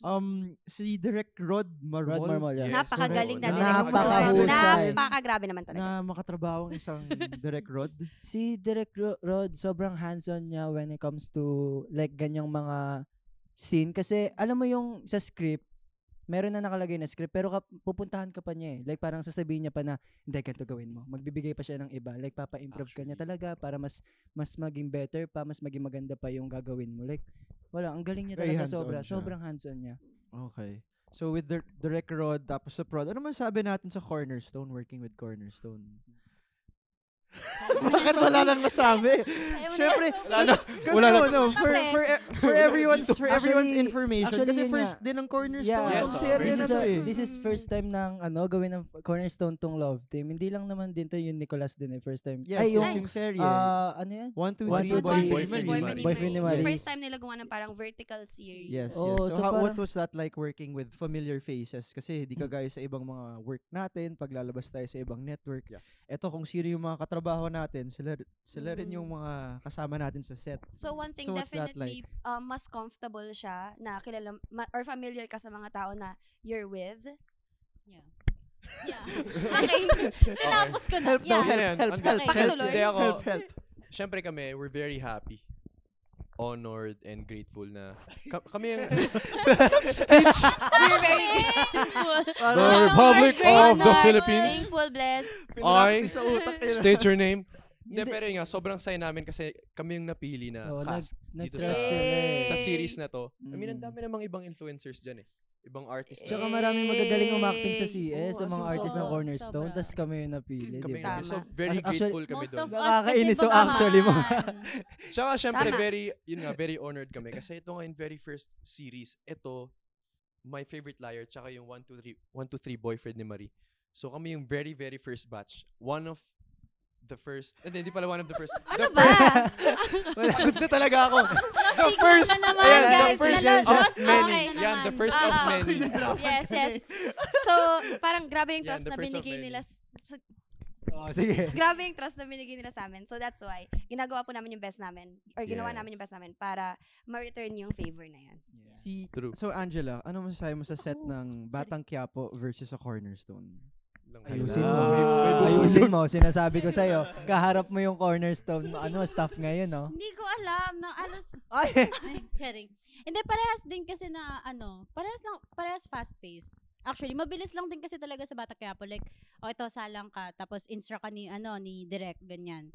Si Direct Rod Marmol. Rod Marmol, yeah. Yes. Napakagaling na Oo, direct. napakahusay. Napakagrabe naman talaga. Na makatrabaho ang isang Direct Rod. Si Direk Rod, sobrang hands-on niya when it comes to like ganyang mga scene. Kasi alam mo yung sa script, meron na nakalagay na script, pero pupuntahan ka pa niya eh. Like parang sasabihin niya pa na, hindi, ganito gawin mo. Magbibigay pa siya ng iba. Like papa-improve ka niya talaga para mas maging better pa, mas maging maganda pa yung gagawin mo. Like, wala, ang galing niya Very talaga hands-on sobra. siya. Sobrang hands-on niya. Okay. So with the Direct Rod tapos sa prod, ano man sabi natin sa Cornerstone, working with Cornerstone? Bakit wala nang nasabi? Ayaw mo Syempre, na. kasi Wala na. for everyone's information. Actually, Kasi yun first nga. din ng Cornerstone. Yeah, Yes, Ang oh, serye very na good. to eh. This is first time ng gawin ng Cornerstone tong Love Team. Hindi lang naman din to yung Nicolas din eh, first time. Yes, Ay, yung serye. ano yan? 1, 2, 3, 1, 2, Boyfriend ni Marie. Boyfriend ni Marie. First time nila gumawa ng parang vertical series. Yes, Oh, yes. So, so what parang- was that like working with familiar faces? Kasi di kagaya sa ibang mga work natin, paglalabas tayo sa ibang network. Yeah. Eto kung sino yung mga katrabaho natin, sila rin yung mga kasama natin sa set. So one thing So what's that definitely mas comfortable siya na kilala or familiar ka sa mga tao na you're with. Yeah. Yeah. Okay. Tinapos ko na. Help daw, Yeah. Yun na yun. help, Ang- help, Pakituloy. Hindi ako, help. syempre kami, we're very happy, honored, and grateful na kami yung We're very Thankful. The Republic of the honored, Philippines. thankful, blessed. I sa utak yun. state your name. Hindi, Hindi. pero yun nga, sobrang saya namin kasi kami yung napili na Oh, cast dito nag-trust sa, sila eh. sa series na to. I mean, ang Mm. dami namang ibang influencers dyan eh. Ibang artists. Tsaka dyan. maraming magagaling umacting sa Eh, CS, sa oo, mga as in, artist ng sobra. Cornerstone, Sobra. tas kami yung napili, Kami, di ba? Tama. so very Actually, grateful kami Most doon. of us Nakakainis kasi yung actually mo. bagaman. Tsaka syempre Tama. very honored kami kasi ito nga yung very first series. Ito, My Favorite Liar, tsaka yung 1, 2, 3 Boyfriend ni Marie. So kami yung very first batch. One of the first, hindi pala one of the first. Ano the ba? first, pagod na talaga ako. The Signal first, ka naman, ayan, the guys. first Nalos of na many. naman. Yan, the first of Ah, many. Yes, yes. So, parang grabe yung Yan, trust the na first of binigay many. nila. Oh, sige. Grabe yung trust na binigay nila sa amin. So, that's why, ginagawa po namin yung best namin. Or ginawa Yes. namin yung best namin para ma-return yung favor na yan. True. So Angela, ano masasabi mo sa set Oh, ng Batang Quiapo versus sa Cornerstone? Ayusin Ah, mo. may Ayusin mo. Sinasabi ko sa'yo, kaharap mo yung Cornerstone, staff ngayon, no? Hindi ko alam na Ay! Ay, kidding. Hindi, parehas din kasi na parehas fast-paced. Actually, mabilis lang din kasi talaga sa Bata Quiapo. Like, ito, salang ka, tapos instruct ka ni Direk, ganyan.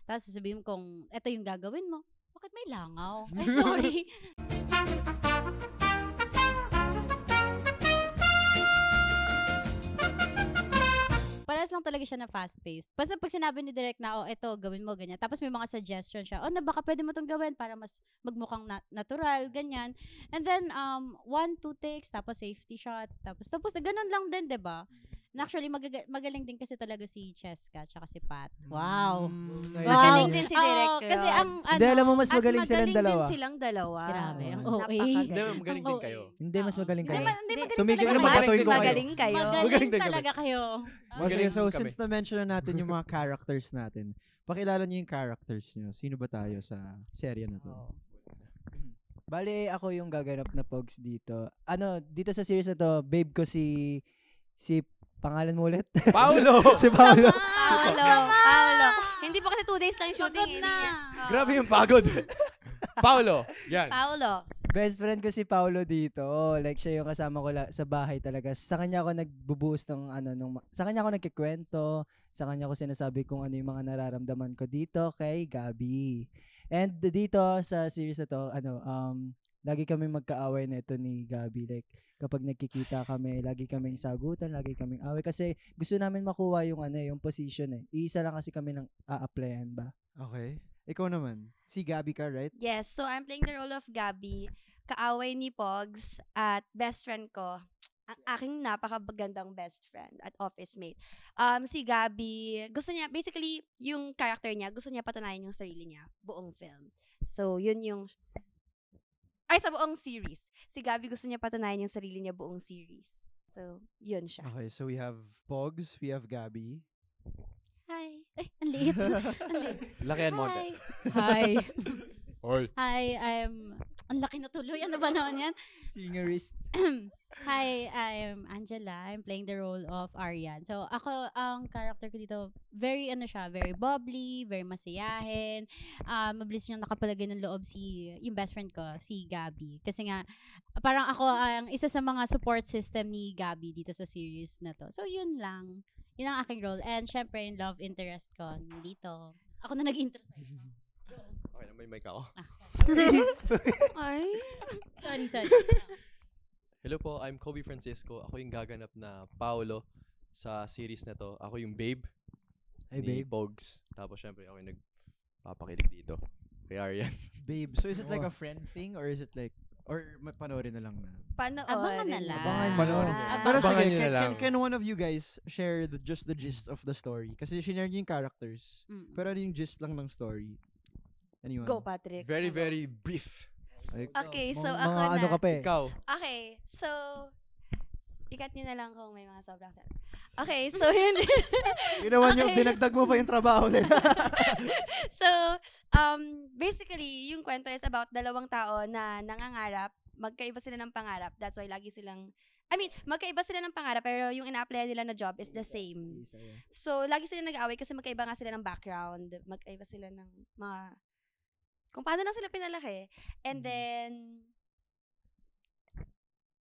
Tapos sasabihin mo kung ito yung gagawin mo. Bakit may langaw? Ay, sorry. parehas lang talaga siya na fast-paced. Basta pag sinabi ni Direk na, eto, gawin mo, ganyan. Tapos may mga suggestion siya, na baka pwede mo itong gawin para mas magmukhang natural, ganyan. And then, 1-2 takes, tapos safety shot, tapos ganun lang din, diba? And actually, magaling din kasi talaga si Cheska tsaka si Pat. Wow. Magaling din si Direk Ron. Kasi ang Hindi, alam mo, mas At magaling silang din dalawa. silang dalawa. Grabe, ang Oo. OA. Hindi, Napakagaling. magaling Ang din OA. kayo. Hindi, mas magaling kayo. Hindi, magaling Tumigil talaga na, Mas papatuhin ko kayo. magaling kayo. Magaling Magaling din kami. talaga kayo. Okay, so kami. since na-mention na natin yung mga characters natin, pakilala niyo yung characters niyo. Sino ba tayo sa serye na to? Bale, ako yung gaganap na Pogs dito. Dito sa series na to, babe ko si pangalan mo ulit? Paulo! Si Paolo. Paolo. Hindi pa kasi 2 days lang shooting. Pagod Hindi na. niya. Grabe yung pagod. Paulo. Yan. Paolo. Best friend ko si Paolo dito. Like, siya yung kasama ko sa bahay talaga. Sa kanya ako nagbubuhos ng sa kanya ako nagkikwento. Sa kanya ko sinasabi kung ano yung mga nararamdaman ko dito kay Gabi. And dito sa series na to, lagi kami magkaaway na ito ni Gabi. Like, kapag nagkikita kami, lagi kaming sagutan, lagi kaming away. Kasi gusto namin makuha yung yung position eh. Iisa lang kasi kami nang a-applyan ba? Okay. Ikaw naman. Si Gabi ka, right? Yes, so I'm playing the role of Gabby, kaaway ni Pogs, at best friend ko, ang aking napakagandang best friend at office mate. Si Gabby, gusto niya, basically, yung character niya, gusto niya patunayan yung sarili niya, buong film. So, yun yung, sa buong series. Si Gabby gusto niya patunayan yung sarili niya buong series. So, yun siya. Okay, so we have Pogs, we have Gabi. Hi. Ay, ang liit. Ang liit. Lakihan mo. Hi. Hi. Hoy. Hi, ang laki na tuloy. Ano ba naman yan? Singerist. Hi, I'm Angela. I'm playing the role of Aryan. So, ako, ang character ko dito, very bubbly, very masayahin. Mabilis niyang nakapalagay ng loob yung best friend ko, si Gabi. Kasi nga, parang ako ang isa sa mga support system ni Gabi dito sa series na to. So, yun lang. Yun ang aking role. And syempre, yung love interest ko dito. Ako na nag-interest. Okay, may mic ako. Ay. Sorry. Hello po, I'm Kobe Francisco. Ako yung gaganap na Paulo sa series na to. Ako yung babe Hey, ni babe. Pogs. Tapos syempre ako yung nagpapakilig dito. Kay Aryan. Babe. So is it like a friend thing or is it like, or panoorin na lang na? Abangan na lang. Panoorin. Ah. Pero Abangan sige, nyo na lang. can one of you guys share just the gist of the story? Kasi share niyo yung characters. Pero ano yung gist lang ng story? Anyone? Go, Patrick. Very, very brief. Like, Okay, so Mga ako na. ano ka pa eh. Ikaw. Okay, so, ikat nyo na lang kung may mga sobrang sarap. Okay, so yun. ginawa niyo, Okay. dinagdag mo pa yung trabaho nila. So, basically, yung kwento is about dalawang tao na nangangarap, magkaiba sila ng pangarap. That's why lagi silang, magkaiba sila ng pangarap, pero yung ina-apply nila na job is the same. So, lagi sila nag-aaway kasi magkaiba nga sila ng background, magkaiba sila ng mga, kung paano lang sila pinalaki. And then,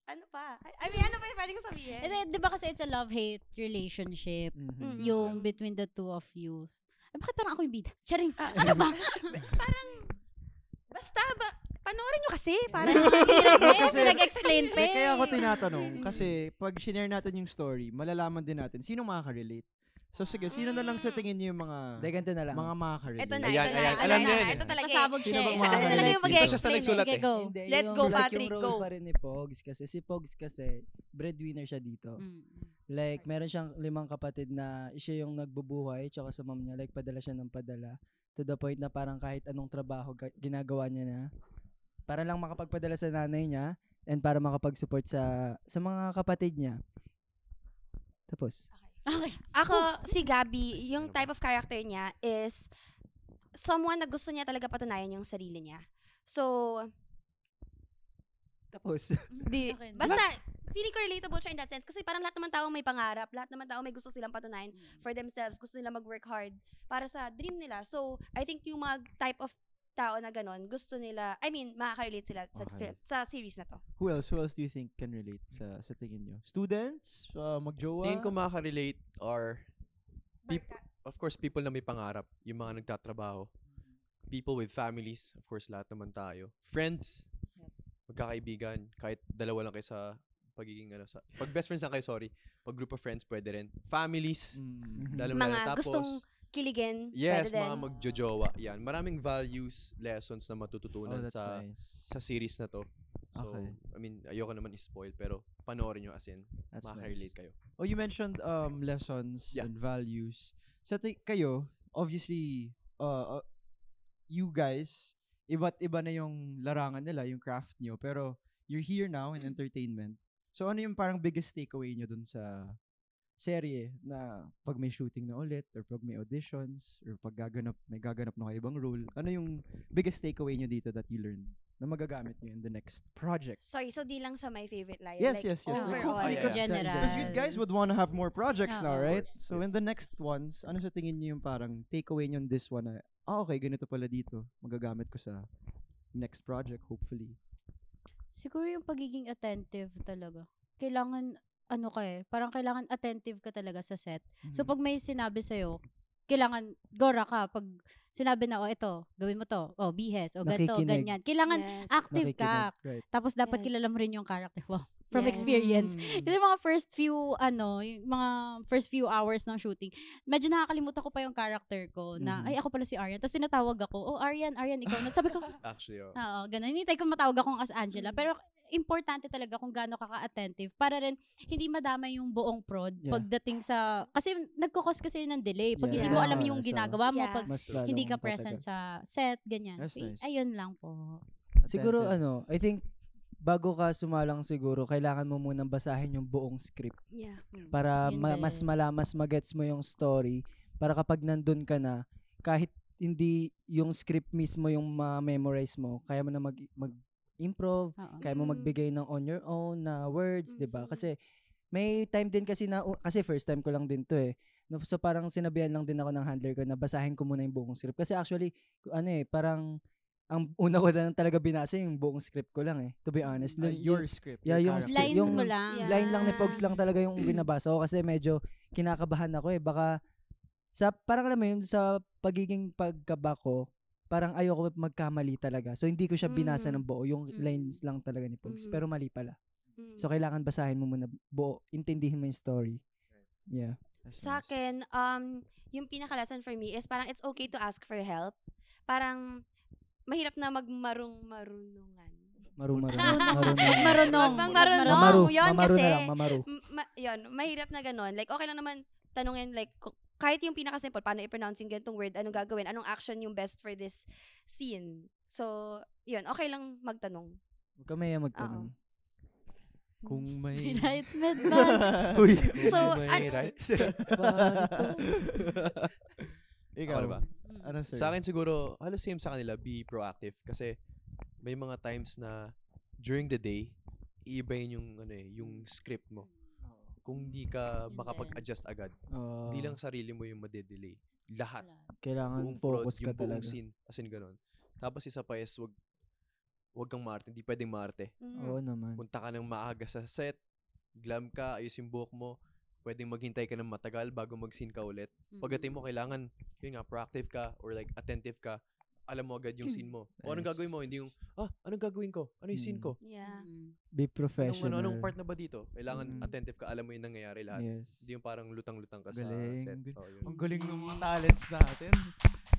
ano pa? Ano pa yung pwede ko sabihin? Di ba kasi it's a love-hate relationship. Mm. Yung between the two of you. Bakit parang ako yung bida? Charing, ano ba? Parang, basta ba, panoorin nyo kasi. Parang, Kasi- Pinag-explain pa Kaya ako eh. tinatanong, kasi pag share natin yung story, malalaman din natin sino makaka-relate. So sige, sino na lang sa tingin niyo yung mga Hindi, ganito na lang. mga makaka-relate? ito na, Ayan, ito na. ayan. Ito Alam na, niyo yun eh. ito talaga eh. Pasabog Sino siya bang eh. Siya kasi mga- talaga yung Isa siya sa mag-explain nagsulat eh. eh. Go. Hindi, Let's yung- go, like, Patrick, yung go. role pa rin ni Pogs kasi si Pogs kasi breadwinner siya dito. Like, meron siyang 5 kapatid na siya yung nagbubuhay tsaka sa mom niya. Like, padala siya ng padala. To the point na parang kahit anong trabaho ginagawa niya na para lang makapagpadala sa nanay niya and para makapag-support sa mga kapatid niya. Tapos. Okay. Ako, si Gabby, yung type of character niya is someone na gusto niya talaga patunayan yung sarili niya. So, Tapos. Okay. basta, feeling ko relatable siya in that sense. Kasi parang lahat naman tao may pangarap. Lahat naman tao may gusto silang patunayan for themselves. Gusto nila mag-work hard para sa dream nila. So, I think yung mga type of tao na ganon, gusto nila, makaka-relate sila Okay. sa series na to. Who else do you think can relate sa tingin nyo? Students? Magjowa? Tingin ko makaka-relate or Barka- of course, people na may pangarap, yung mga nagtatrabaho. People with families, of course, lahat naman tayo. Friends, magkakaibigan, kahit dalawa lang kayo sa pagiging pag best friends lang kayo, sorry. Pag group of friends, pwede rin. Families, Mhm. lalo-lalo. Mga Tapos, gustong kiligin. yes, pwede din. mga magjojowa. Yan. Maraming values, lessons na Oh, matututunan that's nice. sa series na to. So, Okay. I mean, ayoko naman i-spoil, pero panoorin nyo as in, That's makaka-relate nice. kayo. Oh, you mentioned lessons Yeah. and values. Kayo, obviously, you guys, iba't iba na yung larangan nila, yung craft nyo, pero you're here now in entertainment. So, ano yung parang biggest takeaway nyo dun sa serye na pag may shooting na ulit or pag may auditions or pag may gaganap na kayo ibang role, ano yung biggest takeaway nyo dito that you learned na magagamit nyo in the next project? Sorry, so di lang sa My Favorite Liar. Yes, like, yes, yes. Like, overall. hopefully, Yeah. because General. you guys would want to have more projects now, Oo. right? Of course, So, in yes. the next ones, ano sa tingin niyo yung parang takeaway niyo in this one na, okay, ganito pala dito. Magagamit ko sa next project, hopefully. Siguro yung pagiging attentive talaga. Kailangan, parang kailangan attentive ka talaga sa set. So, Mhm. pag may sinabi sa'yo, kailangan, gora ka. Pag sinabi na, ito, gawin mo to. Bihes. O ganito, Nakikinig. ganyan. Kailangan Yes. active ka. Nakikinig, right. Tapos, dapat Yes. kilala mo rin yung character. Wow. From Yes. experience. Mm. Kasi mga first few hours ng shooting, medyo nakakalimutan ko pa yung character ko na, Mhm. ay, ako pala si Aryan. Tapos tinatawag ako, Aryan, ikaw na. Sabi ko, Actually, oo, ganun. Hinintay ko matawag akong as Angela. Pero importante talaga kung gaano ka ka-attentive para rin hindi madamay yung buong prod Yeah. pagdating sa... Kasi nagkakos kasi yun ng delay. Pag Yeah. hindi mo Yeah. alam yung So, ginagawa mo, Yeah. pag Mas lalong hindi ka tatagal. present sa set, ganyan. That's So, nice. ayun lang po. Siguro Attentive. I think bago ka sumalang siguro, kailangan mo munang basahin yung buong script Yeah. para Yun mas din. mas magets mo yung story para kapag nandun ka na, kahit hindi yung script mismo yung ma-memorize mo, kaya mo na mag-improv, Oo. kaya mo Mm. magbigay ng on your own na words, 'di ba? Mhm. Kasi may time din kasi na kasi first time ko lang din 'to eh. No, so parang sinabihan lang din ako ng handler ko na basahin ko muna yung buong script kasi actually parang ang una ko na talaga binasa yung buong script ko lang to be honest. Your script. Yeah, your yung character. script, Line yung mo lang. Yeah. line lang ni Pogs lang talaga yung binabasa ko kasi medyo kinakabahan ako baka parang alam mo yun, sa pagiging pagkaba ko, parang ayoko magkamali talaga. So hindi ko siya binasa ng buo, yung Mhm. lines lang talaga ni Pogs. Mhm. Pero mali pala. Mm. So kailangan basahin mo muna buo, intindihin mo yung story. Yeah. That's Sa nice. akin, yung pinaka-lesson for me is parang it's okay to ask for help. Parang mahirap na marunungan. Marunong. Marunong. Marunong. Mamaru. Yun Mamaru kasi, na lang, mamaru. yun, mahirap na ganun. Like, okay lang naman tanungin, like, kahit yung pinaka-simple, paano i-pronounce yung ganitong word, anong gagawin, anong action yung best for this scene. So, yun, okay lang magtanong. Huwag ka maya magtanong. Kung may... Enlightenment man. Uy. So, May right? Ikaw, Ako na ba? ano sir? Sa akin siguro, halos same sa kanila, be proactive. Kasi may mga times na during the day, iibayin yung, yung script mo. Kung di ka Yun makapag-adjust agad, Oo. di lang sarili mo yung madedelay. Lahat. Kailangan Buong prod, focus ka yung buong talaga. scene. As in, ganun. Tapos isa pa is, wag kang maarte. Hindi pwedeng maarte. Oo naman. Punta ka ng maaga sa set, glam ka, ayos yung buhok mo, pwedeng maghintay ka ng matagal bago mag-scene ka ulit. Pagdating mo, kailangan, yun nga, proactive ka or like attentive ka, alam mo agad yung scene mo. O anong Nice. gagawin mo? Hindi yung, anong gagawin ko? Ano yung scene ko? Yeah. Be professional. Anong part na ba dito? Kailangan Mm. attentive ka, alam mo yung nangyayari lahat. Yes. Hindi yung parang lutang-lutang ka sa Galing. set. Oh, yun. Ang galing ng mga talents natin.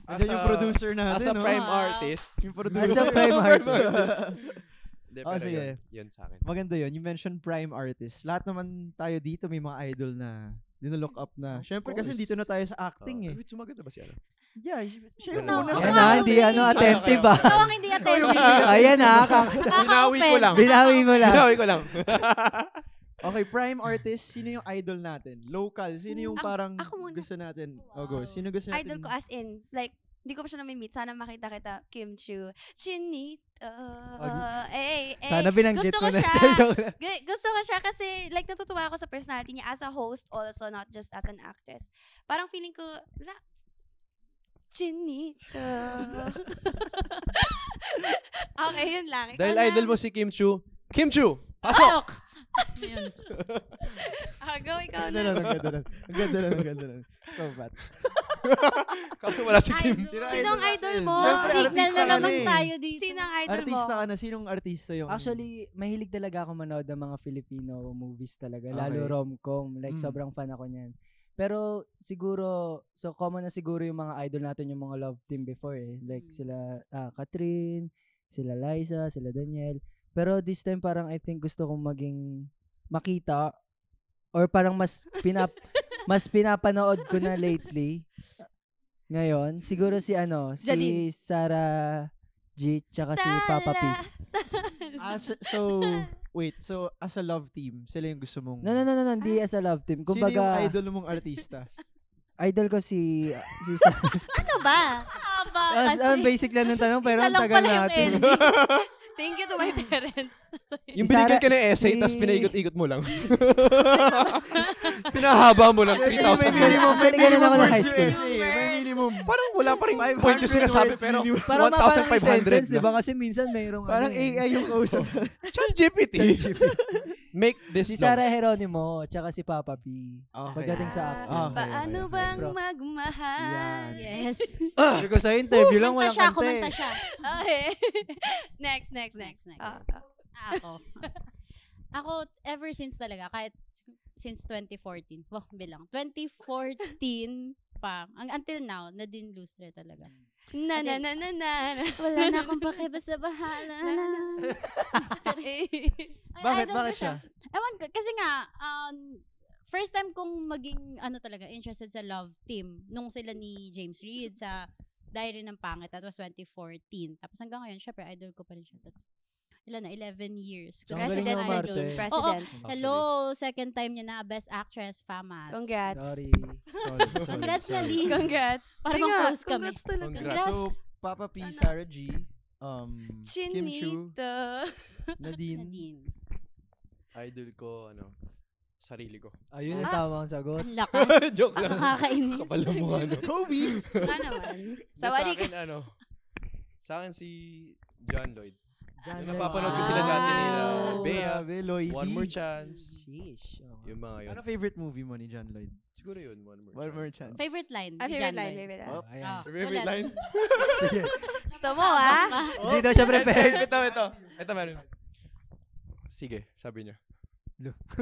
Andiyan yung producer natin, As a no? prime Wow. artist, Yung producer. As a prime artist. Hindi, Oh, pero sige. yun sa akin. Maganda yun. You mentioned prime artist. Lahat naman tayo dito may mga idol na look up na. Of Syempre kasi course. dito na tayo sa acting eh. Wait, sumagot na ba si ano? Yeah, siya yung Ganun. una Ako Yan sa nga, hindi attentive ba? Ikaw ang hindi attentive. Ayan Binawi ko lang. Binawi mo lang. Binawi ko lang. Okay, prime artist, sino yung idol natin? Local, sino yung parang ako muna. gusto natin? Oh, go. Wow. Sino gusto natin? Idol ko as in, like, hindi ko pa siya na-meet. Sana makita kita, Kim Chu. Chinito. Sana binanggit Gusto mo ko na. siya. Joke lang. Gusto ko siya kasi, like, natutuwa ako sa personality niya as a host also, not just as an actress. Parang feeling ko, Chinito. Okay, yun lang. Ikaw Dahil na. idol mo si Kim Chu. Kim Chu! Pasok! Ayun. Go, ikaw Ang ganda na. nun, ang ganda nun. Ang ganda nun, ang ganda nun. Ikaw, Pat. Kaso wala si Kim. Idol. Sino ang idol mo? Siyempre, Signal artista na ka naman na eh. tayo dito. Sino ang idol mo? Artista ka na. Sinong artista yung... Actually, mahilig talaga ako manood ng mga Filipino movies talaga. Okay. Lalo rom-com. Like, sobrang fan ako niyan. Pero siguro, so common na siguro yung mga idol natin, yung mga love team before eh. Like sila Catherine, sila Liza, sila Daniel. Pero this time parang I think gusto kong maging makita or parang mas pinapanood ko na lately. Ngayon, siguro si Janine. si Sarah G tsaka si Papa P. So, wait. So, as a love team, sila yung gusto mong... No, hindi as a love team. Sino yung Kumbaga, idol mong artista? idol ko si Ano ba? Haba kasi. basic lang ng tanong pero Isa ang lang tagal pala yung natin. ending. Thank you to my parents. Yung Si binigyan Sarah- ka ng essay, si- tapos pinaikot-ikot mo lang. Pinahaba mo lang, 3,000 words. Actually, ganun ako ng high school. May minimum. Parang wala pa rin 500 point yung sinasabi, words pero minimum. Parang parang 1,500 di ba? na. Kasi minsan mayroong Parang AI yung kausap. ChatGPT. Make this si long. Sarah Geronimo tsaka si Papa P. Okay. Pagdating sa acting. Okay, Paano okay. bang Bro. magmahal? Yes. Sabi ko sa interview lang Kumanta walang siya, kanta kumanta eh. siya. Okay. next. Next. Ah. Ako, ever since talaga, kahit since 2014. Wow, bilang. 2014 pa. Until now, na din lustre talaga. Na. Wala na akong pake, basta bahala na. Bakit? idol ko Bakit siya? Ewan ko, kasi nga, first time kong maging, talaga, interested sa love team, nung sila ni James Reid sa Diary ng Pangit, that was 2014. Tapos hanggang ngayon, syempre, idol ko pa rin siya. That's, 11 years. Ang galing President niya idol. umarte. President. Hello, second time niya na Best Actress, FAMAS. Congrats. Sorry. Congrats na sorry. din. Congrats. Parang Ay nga, close kami. Congrats talaga. Congrats. So, Papa P, Sana. Sarah G, Kim Chu, Chinito. Nadine. Nadine. Idol ko, sarili ko. Ayun ang tamang sagot. Ang lakas. Joke lang. Nakakainis. Kapal na mukha, Kobe! Ano naman? Sa Sawali ka. akin, sa akin si John Lloyd. John Yung Lloyd. napapanood ko sila dati nila. Wow. Bea, Grabe, Lloydie. One More Chance. Sheesh. Okay. Yung mga yun. Ano favorite movie mo ni John Lloyd? Siguro yun, One More One Chance. More Chance. Favorite line. Ah, ni favorite John line, Lloyd. favorite line. Oops. Ah, Favorite wala. line? Sige. Gusto mo, ah? Hindi daw siya prepared. Ito meron. Sige, sabi niya.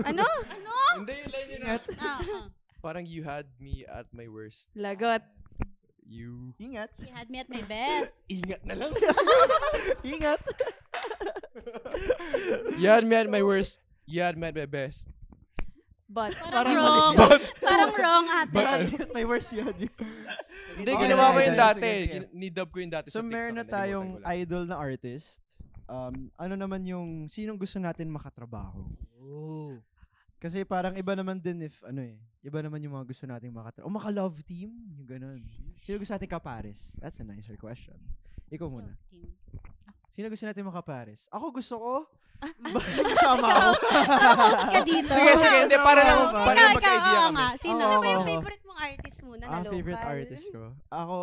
Ano? Hindi yung line yun. Parang you had me at my worst. Lagot. You... Ingat. He had me at my best. Ingat na lang. Ingat. You had me at my worst. You had me at my best. But. Parang wrong. Parang wrong ate. May worst yun. Hindi, Okay, ginawa ko okay, yung sige, dati. sige. Nidub ko yung dati So, sa TikTok. meron na nalimutan tayong ko lang. idol na artist. Ano naman yung, sinong gusto natin makatrabaho? Oh. Kasi parang iba naman din iba naman yung mga gusto nating makatrabaho. O maka-love team, yung ganun. Sino gusto natin kapares? That's a nicer question. Ikaw muna. Sino gusto natin makapares? Ako gusto ko, bakit kasama ako? Host ka dito. Sige, hindi, para lang, Ikaw, para lang Ikaw, magka-idea oo kami. nga. Sino? Oo, Ano ba yung oo. favorite mong artist muna na Ang local? favorite artist ko. Ako,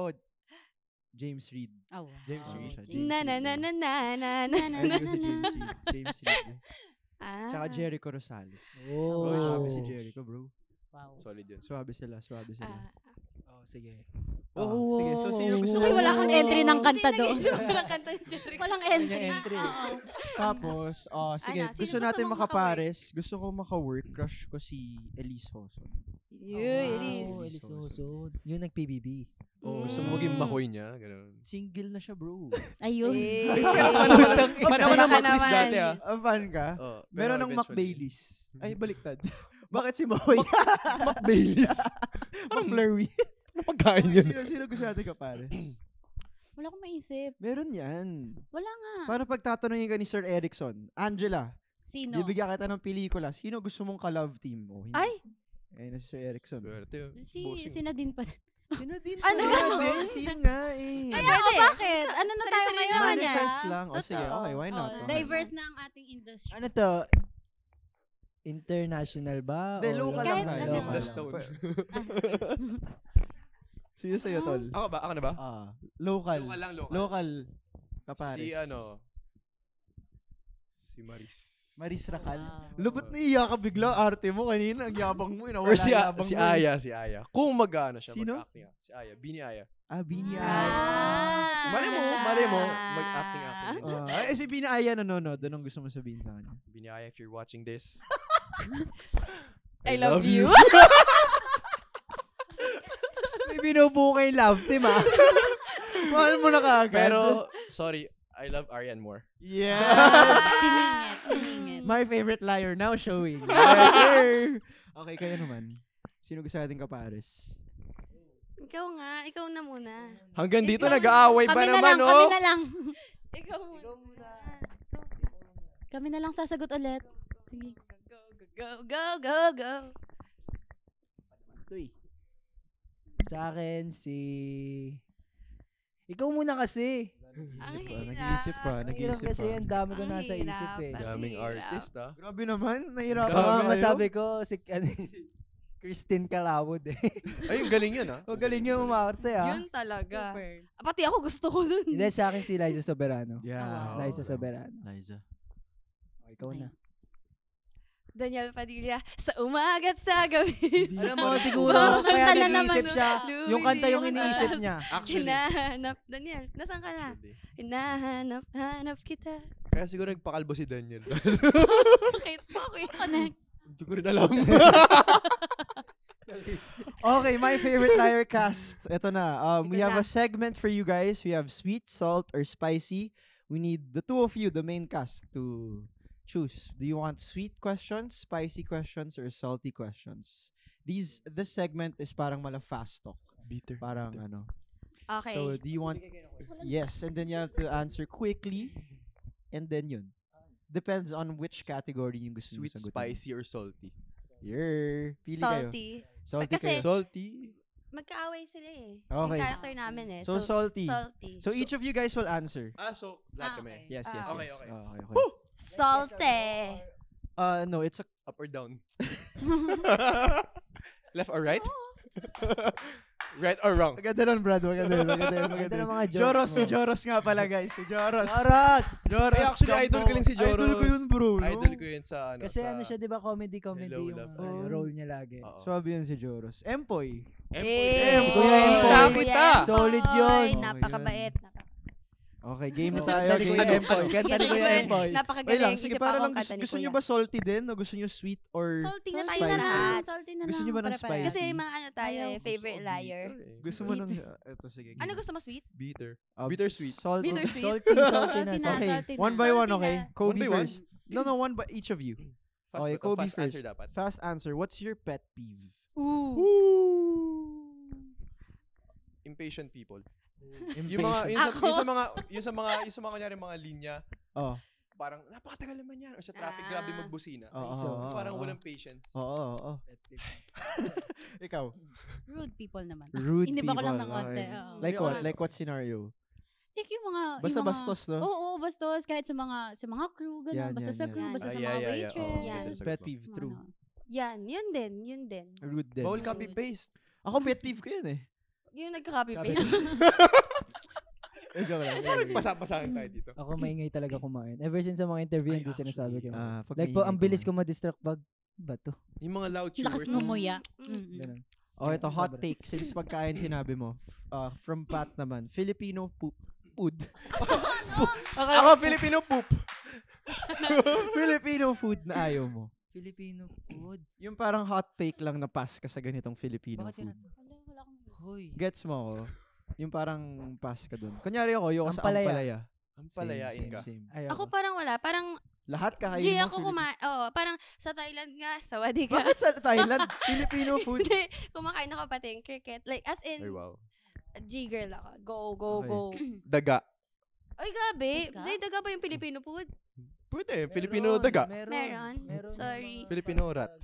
James Reid. Oh, James wow. Reid siya. James Na na na na na na na na Ay, na hindi ko si James Reid. James Reid. Ah. Tsaka Jericho Rosales. Oh. Bro, swabe si Jericho, bro. Wow. Solid yun. Swabe sila. Ah. Oh, sige. Oh, sige. So, sino gusto Uy, wala kang entry ng kanta Hindi, doon. walang kanta yung Jericho. Walang Kanya entry. entry. Oo. Tapos, sige, Ano, sino gusto gusto natin mong makapares. Gusto ko maka-work. Crush ko si Elise Hoson. Elise. Oh, Elise Hoson. Yung nag-PBB. Oh, Gusto mo maging makoy niya, gano'n. Single na siya, bro. Ayun. Panahon na Baka mag-quiz naman. dati Fan ka? Oh, Meron pero ng Mac eventually- Baileys. Ay, baliktad. Bakit si Moy? Mac Baileys. Parang blurry. Ano pagkain yun? Sino gusto natin kapares? Wala akong maisip. Meron yan. Wala nga. Paano pag tatanungin ka ni Sir Erickson? Angela, Sino? bibigyan kita ng pelikula. Sino gusto mong ka-love team? Oh, hindi. Ay! Ayun na si Sir Erickson. Swerte yun. Si Nadine pa. Sino din? Ano? Team nga eh. Ay, Pwede. bakit? Ano na tayo Sarili-sarili ngayon? naman yan. Manifest lang. O sige, Totoo. okay, why not? Oh, Okay. diverse na ang ating industry. Ano to? International ba? Hindi, O local Kahit lang. ano. Local The lang. Stone. Sino sa'yo, tol? Ako ba? Ako na ba? Local. Local lang, local. Local. Kapares. Si Maris. Maris Racal. Wow. Lupot na iya ka bigla, arte mo kanina. Ang yabang mo. Or si yabang mo. Aya, si Aya. Kung mag-ano siya, Sino? mag-acting. Si Aya, Bini Aya. Bini Ah. Aya. Mali mo, mag-acting din siya. Si Bini Aya nanonood. Anong gusto mo sabihin sa kanya? Bini Aya, if you're watching this, I love you. May binubuo kayong love team, ah. Mahal mo na kaagad. pero, sorry, I love Arian more. Yeah. Siningit. My favorite liar now showing. Yes, sir. Okay, kayo naman. Sino gusto natin kapares? Ikaw nga, ikaw na muna. Hanggang dito, Ikaw. nag-aaway ba Kami na naman, lang, oh? kami na lang. Ikaw muna. Kami na lang sasagot ulit. Sige. Go. Ito eh. Sa akin, Ikaw muna kasi. Ang Nag-iisip pa, hirap. Ang hirap kasi, ang dami ko Ang nasa hirap. isip eh. Ang Daming hirap. artist, ah. Grabe naman. Nahirapan Dami. Ang kayo. masabi ko, Christine Calawod eh. Ay, yung galing yun, ah. Huwag galing yung umarte ah. Yun talaga. Super. Pati ako gusto ko dun. Hindi, sa akin si Liza Soberano. Yeah. Liza Soberano. Liza. O, ikaw na. Daniel Padilla, sa umaga't sa gabi. Alam mo, siguro, Bakit kaya ka na nag-iisip naman, siya. no? Yung kanta yung Hindi iniisip ako niya. Actually, Hinahanap, Daniel, nasaan ka na? hindi. Hinahanap kita. Kaya siguro nagpakalbo si Daniel. Bakit? Bakit? Connect. Hindi ko rin alam. Okay, my favorite liar cast. Ito na. We Ito have na. a segment for you guys. We have sweet, salt, or spicy. We need the two of you, the main cast, to choose. Do you want sweet questions, spicy questions, or salty questions? This segment is parang mala fast talk. Bitter. Parang ano. Okay. So, do you want... Yes, and then you have to answer quickly. And then yun. Depends on which category yung gusto Sweet, nyo sagutin. spicy, or salty? Pili kayo. Salty. Salty Kasi- kayo. Salty? Magkaaway sila eh. Okay. Yung character namin eh. So, salty. Salty. So, each of you guys will answer. So, lahat kami. Yes, Ah, yes, okay, yes. okay. Okay. Salty. No, it's a... Up or down? Left or right? Right or wrong? Maganda nun, Brad. Maganda Ganda ng mga jokes Joros, mo. si Joros nga pala, guys. Si Joros. Oras! Joros. Ay, actually, idol ko rin si Joros. Idol ko yun, bro. No? Idol ko yun sa ano. Kasi sa ano siya, di ba, comedy Hello, yung Love. role niya lagi. Oo. Swabe yun si Joros. Empoy. Eh, Kuya Empoy. Kita. Solid yun. Napakabait. Okay, game na Oh, tayo. kanta ni Game. Kuya Empoy. Kanta ni Kuya Empoy. Wait lang, Napakagaling. sige, Isip para ako lang, ang kanta ni gusto Kuya. nyo ba salty din? O gusto nyo sweet or Salty na tayo spicy? na lahat. Salty na Gusto lang. niyo ba ng pare-pareho. spicy? Kasi mga ano tayo Ayaw. eh, favorite liar. Gusto mo nung... Ito, sige. Ano gusto mo, sweet? Bitter. Uh, Bittersweet. Salt. Bittersweet. Salty na. Salty na, Salty. Okay, salty na. one by one, Salty okay? na. Kobe One by one? first. No, one by each of you. Fast, Okay, Kobe fast first. answer dapat. Fast answer. What's your pet peeve? Impatient people. Impatient. Yung mga Ako? yung sa mga kunyari mga linya, Oh. parang napakatagal naman yan or sa traffic Ah. grabe magbusina. Oo, So, oo, Parang oo. walang patience. Oo. Ikaw. Rude people naman. Rude Iniba ko lang people, ng konti. okay. oo. Like May what? ano- Like what scenario? Like yung mga... Basta yung mga, bastos, no? Oo, bastos. Kahit sa mga crew, gano'n. Yan, Basta yan, sa yan. crew, Yan. basta sa Ah, mga yeah, yeah. waitress. Oo, Yan. ganun Pet talaga. peeve, Mga true. ano. Yan, yun din. Rude din. Bawal Rude. copy-paste. Ako pet peeve ko yun eh. Yung nagka-copy Copy paste. Joke lang. Parang pasa-pasahan tayo dito. Ako maingay talaga kumain. Ever since sa mga interview, Ay, hindi sinasabi ko. Pag Like po, maingay ang bilis ka ko ma-distract pag bato. Yung mga loud chewers. Lakas ngumuya. Ganun. Oh, ito, hot Sobra. take. Since pagkain sinabi mo. From Pat naman. Filipino food. Ako Filipino poop. Filipino food na ayaw mo. Filipino food. Yung parang hot take lang na pass ka sa ganitong Filipino Bakit yun? food. Wala akong... Hoy. Gets mo ako? Yung parang pass ka dun. Kunyari ako, yung sa Ampalaya. ampalaya. Ang palayain ka. Same. Ayoko. Ako parang wala. Parang, Lahat kakainin G mo. ako kumain. Oh, parang sa Thailand nga, sawadi ka. Bakit sa Thailand? Filipino food? Hindi, kumakain ako pati cricket. Like, as in, Ay, wow. G-girl ako. Go, Okay. go. Daga. Ay, grabe. Daga? May daga ba yung Filipino food? Pwede. Filipino daga. Meron? Meron. Sorry. Filipino rat.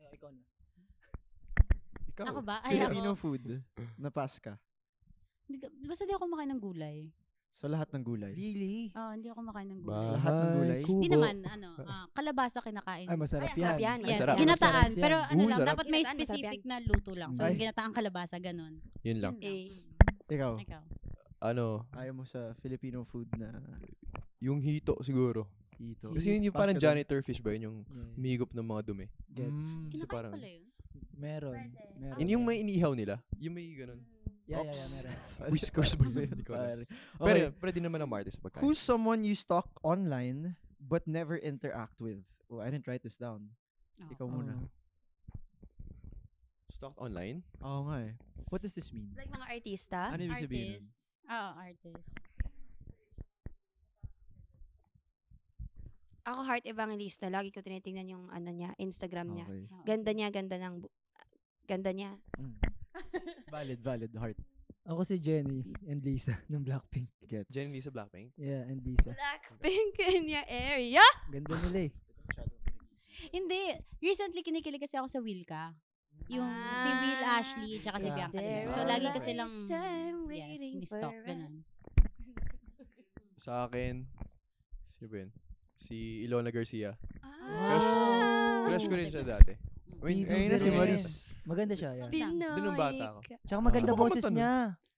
Ikaw na. Ikaw. Ako ba? Ay, Filipino ako. food na pass ka. Basta di ako kumakain ng gulay. So lahat ng gulay. Really? Hindi ako kumakain ng gulay. Lahat ng gulay? Hindi naman, kalabasa kinakain. Ay, masarap Ay, ang sarap yan. yan. Yes, Masarap. Ginataan, Masarap yan. pero ano lang, sarap. dapat may Ginataan, masarap specific na luto lang. So, Ay. ginataang kalabasa, ganun. Yun lang. Eh. Ikaw, Ikaw. Ano, ayaw mo sa Filipino food na yung hito siguro. Ito. Kasi yun yung parang Pascal. janitor fish ba yun, yung Yeah. umigop ng mga dumi. Gets. Mm. So Kinakain parang, pala yun. Meron. Pwede. Meron. yun yung may iniihaw nila. Yung may ganun. Yeah, Ops. meron. Whiskers ba yun? Hindi ko alam. Pare. Pero Okay. yun, pwede naman ang Marte sa pagkain. Who's someone you stalk online but never interact with? Oh, I didn't write this down. Ikaw muna. Oh. Stalked online? Oo nga eh. What does this mean? Like mga artista. Ano ibig sabihin nun? Artist. Artist. Ako Heart Evangelista. Lagi ko tinitingnan yung ano niya, Instagram niya. Okay. Ganda niya, ganda niya. Mm. valid, heart. Ako si Jenny and Lisa ng Blackpink. Gets. Jenny Lisa Blackpink? Yeah, and Lisa. Blackpink in your area. Ganda nila eh. Hindi. Recently, kinikilig kasi ako sa Wilka. Yung si Will Ashley, tsaka si Yeah. Bianca Del There Rio. So, all lagi the ko silang, time yes, waiting ni-stalk. for Ganun. us. Sa akin, si Ben. Si Ilona Garcia. Ah. Crush ko rin siya dati. I mean, Ayun na si Very Maris. nice. Maganda siya, yeah. Pinoy. Dun nung bata ako. Tsaka maganda Ah. boses Ano? niya.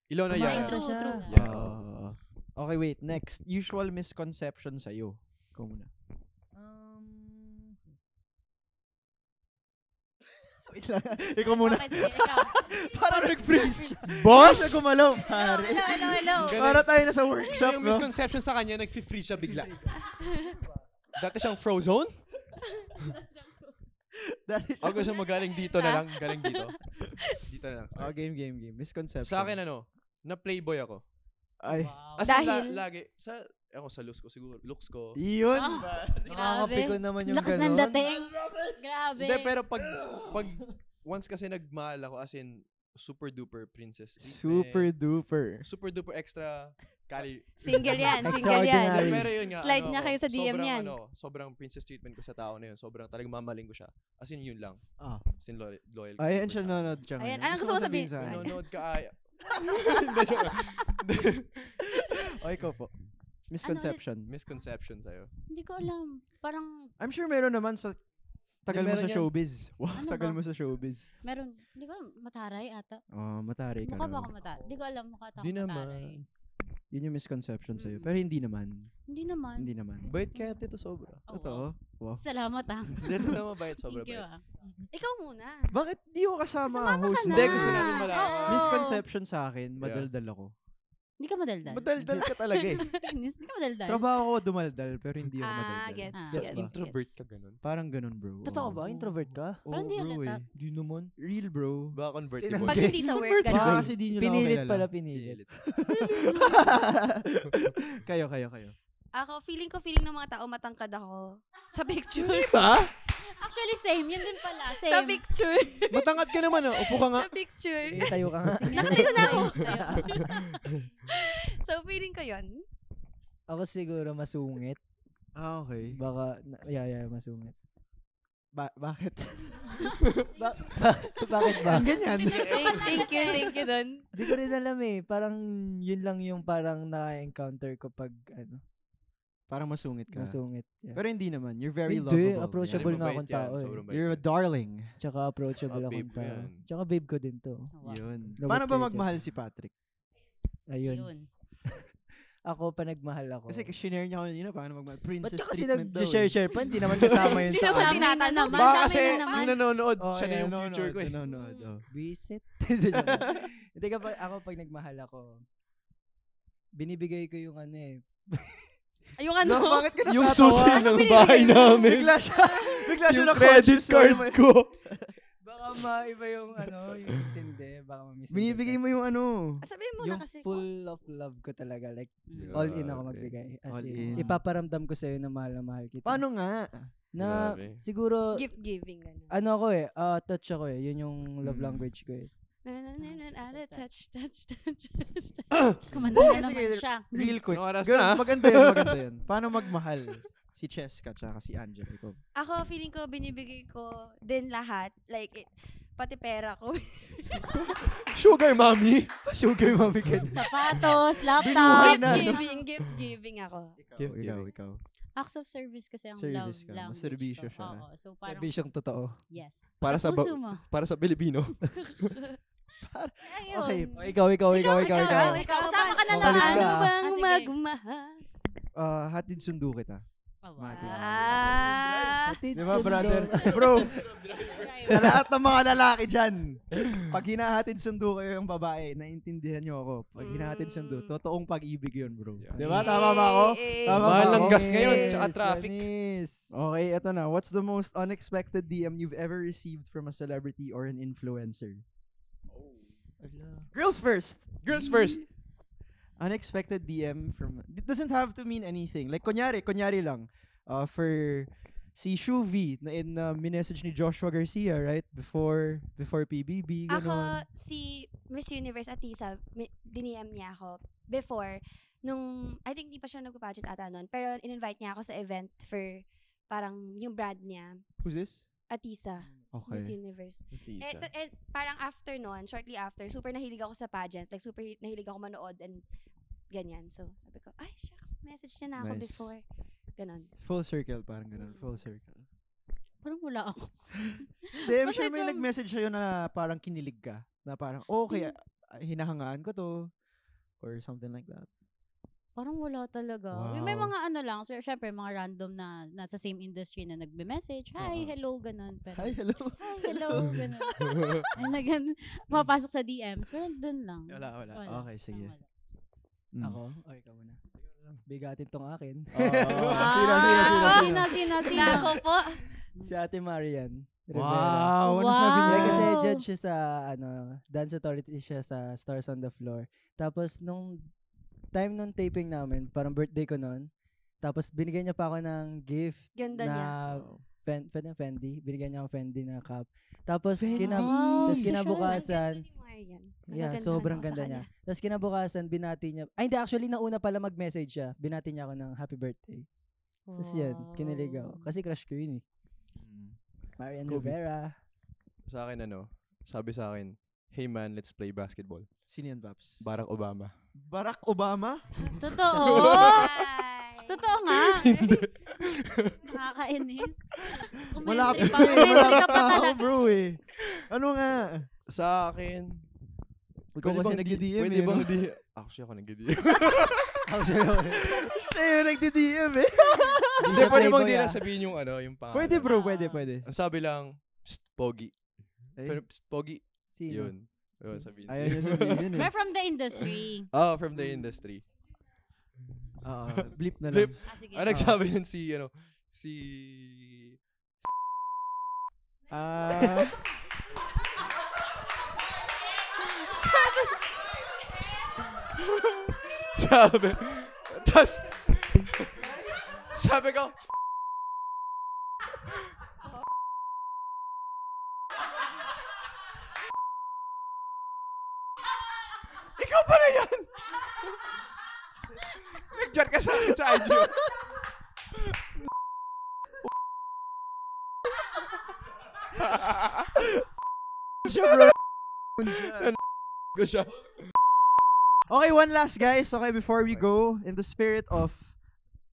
Ilona Kumain Yaya. intro siya. Yeah. Okay, wait. Next. Usual misconception sa'yo. Ikaw muna. Wait lang. Ikaw muna. Okay, sige, ikaw. Parang nag-freeze siya. Boss! Siya gumalaw, pare. Hello. Ganun. Para tayo na sa So, workshop, yung no? misconception sa kanya, nag-freeze siya bigla. Dati siyang frozen? Dati siya- Ako gusto mo galing dito na lang. Galing dito. Dito na lang. Oh, Start. game. Misconception. Sa akin, na playboy ako. Ay. Wow. As in, Dahil? lagi, sa looks ko siguro. Looks ko. Yun. Ah. Nakakapigo naman yung Lakas ng ganon. dating. Grabe. Hindi, pero pag once kasi nagmahal ako, as in, super duper princess treatment. Super duper extra kali. Single yan, single Extraordinary. yan. Hindi, pero yun nga. Slide ano na ako, kayo sa DM sobrang, yan. Sobrang princess treatment ko sa tao na yun. Sobrang talagang mamaling ko siya. As in, yun lang. Ah. As in, loyal. Ayan siya nanonood siya. Ayan, ngayon. anong gusto mo sabihin? sa akin? Nanonood ka ay. Hindi, joke lang. O, ikaw po. Misconception. Misconception sa'yo. Hindi ko alam. Parang, I'm sure meron naman sa tagal mo meron sa yan. showbiz. Wow, Ano tagal ba? mo sa showbiz. meron, hindi ko alam, mataray ata. Oh, matari ka Mukha ba ako naman. mataray? Hindi ko alam, mukha ata ako Di mataray. naman. Yun yung misconception sa'yo. Mm-mm. Pero hindi naman. Hindi naman. Hindi naman. Bait kaya ito sobra. Oo. Totoo. Wow. Salamat ah. Dito na mabait, sobra Thank you bait. ah. Ikaw muna. Bakit di ko kasama ang Sumama ka host? na. Hindi, gusto namin malaman. Oo. Misconception sa akin, madaldal ako. Hindi ka madaldal. Madaldal ka talaga eh. Hindi ka madaldal. Trabaho ko dumaldal, pero hindi ako madaldal. Gets, Ah. So, gets, introvert gets. ka ganun. Parang ganun, bro. Totoo Oo. ba? Introvert ka? Oo, Parang di bro halata. eh. Di naman. Real, bro. Baka convert Tinang- Pag hindi sa work, Baka ganun. kasi di nyo lang ako Pinilit kilala. pala, pinilit. kayo. Ako, feeling ng mga tao matangkad ako. Sa picture. Ba? Actually, same. Yun din pala. Same. Sa picture. Matangad ka naman, oh. Upo ka nga. Sa picture. Eh, tayo ka nga. Nakatayo na ako. Ayun. So, feeling ko yun. Ako siguro masungit. Ah, okay. Baka, masungit. Bakit? Bakit ba? Ganyan. Thank you dun. Di ko rin alam eh. Parang yun lang yung parang na-encounter ko pag Parang masungit ka. masungit. Yeah. Pero hindi naman. You're very Hindi, lovable. approachable Yan, nga mabait akong yan, tao eh. sobrang bait You're a yan. darling. Tsaka approachable Ah, akong babe mo tao. yan. Tsaka babe ko din to. Wow. Yun. Love Paano it ba kayo magmahal si Patrick? Ayun. Yun. Ako, panagmahal ako. Kasi shinare niya kanina paano magmahal. Ba't Princess ka kasi treatment daw. nag-share pa? Hindi naman kasama yun Hindi sa naman akin. tinatanong. naman. Baka Sa kasi amin naman. yung nanonood, Oh, siya na yung nanonood, future ko eh. nanonood, oh. Visit? Hindi ako pag nagmahal ako, binibigay ko yung ano eh. Yung ano? No, bakit ka natatawa? Yung susi ng bahay namin. Bigla siya Yung na credit card ko. Baka maiba yung ano, yung intindi. Baka mamiss. Binibigay mo yung ano. Sabihin mo na yung kasi. full of love ko talaga. Like, Mm. all in ako Grabe. magbigay. As All in, in. ipaparamdam ko sa'yo na mahal kita. Paano nga? Na Grabe. siguro, Gift giving. Ganun. ano ako eh, touch ako eh. Yun yung love Mm. language ko eh. Touch. Kumanda na Sige, naman siya. Real quick. Anong oras Good, na? maganda yun. Paano magmahal si Cheska tsaka si Angela? Ikaw. Ako, feeling ko, binibigay ko din lahat. Like, pati pera ko. Sugar mommy. Sugar mommy ka. Sapatos, Binuhay laptop. na. Gift giving ako. Ikaw. Acts of service kasi ang Service love ka. language Maserbisyo ko. siya. Oo. So parang, Servisyong totoo. yes. Para sa Puso mo. para sa Pilipino. Ayun. Okay. Ikaw. Kasama ka na Makulit naman. ka. Ano bang Ah, sige. magmahal? Hatid sundo kita. Oh. Matic. Hatid Di ba, sundo. brother? Bro, sa lahat ng mga lalaki dyan, pag hinahatid sundo kayo yung babae, naiintindihan nyo ako. Pag hinahatid sundo, totoong pag-ibig yun, bro. Yeah. Di ba? Tama ba ako? Tama Mahal ba ng ako? gas ngayon, tsaka Yes, traffic. Anis. Okay, eto na. What's the most unexpected DM you've ever received from a celebrity or an influencer? Girls first. Girls first. Unexpected DM from... It doesn't have to mean anything. Like, kunyari lang. For si Shuvi, na minessage ni Joshua Garcia, right? Before PBB, Ako, gano'n. si Miss Universe Atisa, diniem niya ako before, I think di pa siya nagpa-pageant ata nun, pero in-invite niya ako sa event for parang yung brand niya, Who's this? Atisa, Miss Okay. Universe. Parang after nun, shortly after, super nahilig ako sa pageant, like super nahilig ako manood and ganyan. So, sabi ko, ay, shucks, message niya na ako Nice. before. Ganon. Full circle, parang gano'n. Full circle. Parang wala ako. Hindi, I'm sure may Basta nag-message sa'yo na parang kinilig ka. Na parang, okay, hinahangaan ko to. Or something like that. Parang wala talaga. May Wow. mga ano lang, syempre mga random na nasa same industry na nagbe-message. Hi, hello, ganun. Pero, Hi, hello. Hi, hello, ganun. Ay, mapasok sa DMs. Pero dun lang. Wala. Okay, sige. Wala. Mm. Ako? Ay, ikaw muna. Bigatin tong akin. Sino? Na ako po. Si Ate Marian Rivera. Wow, ano Wow. sabi niya? Yeah, kasi Wow. judge siya sa dance authority siya sa Stars on the Floor. Tapos nung taping namin, parang birthday ko noon. Tapos binigyan niya pa ako ng gift Ganda na niya. Fendi. Binigyan niya ako Fendi na cup. Tapos Fendi. Wow, tapos social. kinabukasan, Ang ganda ni Marian. yeah, Nagagandahan sobrang ako sa ganda niya. kanya. Tapos kinabukasan, binati niya. Ay, hindi, actually, nauna pala mag-message siya. Binati niya ako ng happy birthday. Tapos yun, kinilig ako. Kasi crush ko yun eh. Marian Kobe. Rivera. Sa akin sabi sa akin, hey man, let's play basketball. Sino yan, Paps? Barack Obama. Barack Obama? Totoo? Hi. Totoo nga. Nakakainis. Malapit pa. pa eh. Commentary Malapit ka pa pa ako, talaga. bro eh. Ano nga? Sa akin, Ikaw kasi nagdi-DM pwede eh. bang no? di... Actually, ako nag-DM. Siya yung nagdi-DM eh. Hindi, pwede bang di na sabihin yung yung pangalan. Pwede bro, pwede. Ang sabi lang, psst, pogi. Eh, Pero psst, pogi. Sino? Yun. Yun, sabihin. ayaw niya sabihin yun eh. We're from the industry. Oh, from the industry. Oo, blip na Blip. lang. Sige. Nagsabi nun si Ah, sabi. Tas, sabi ko, ikaw pala yan! Nag-chat ka sa akin sa IG. siya bro. Ko siya. Okay, one last guys. Okay, before we go, in the spirit of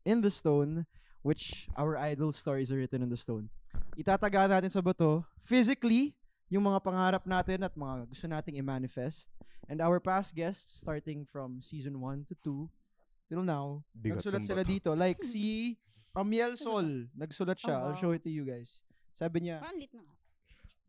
In the Stone, which our idol stories are written in the stone, itataga natin sa bato, physically, yung mga pangarap natin at mga gusto nating i-manifest. And our past guests, starting from season 1 to 2, till now, nagsulat sila dito. Like si Amiel Sol, nagsulat siya. Oh, I'll wow. show it to you guys. Sabi niya, Parang lit na.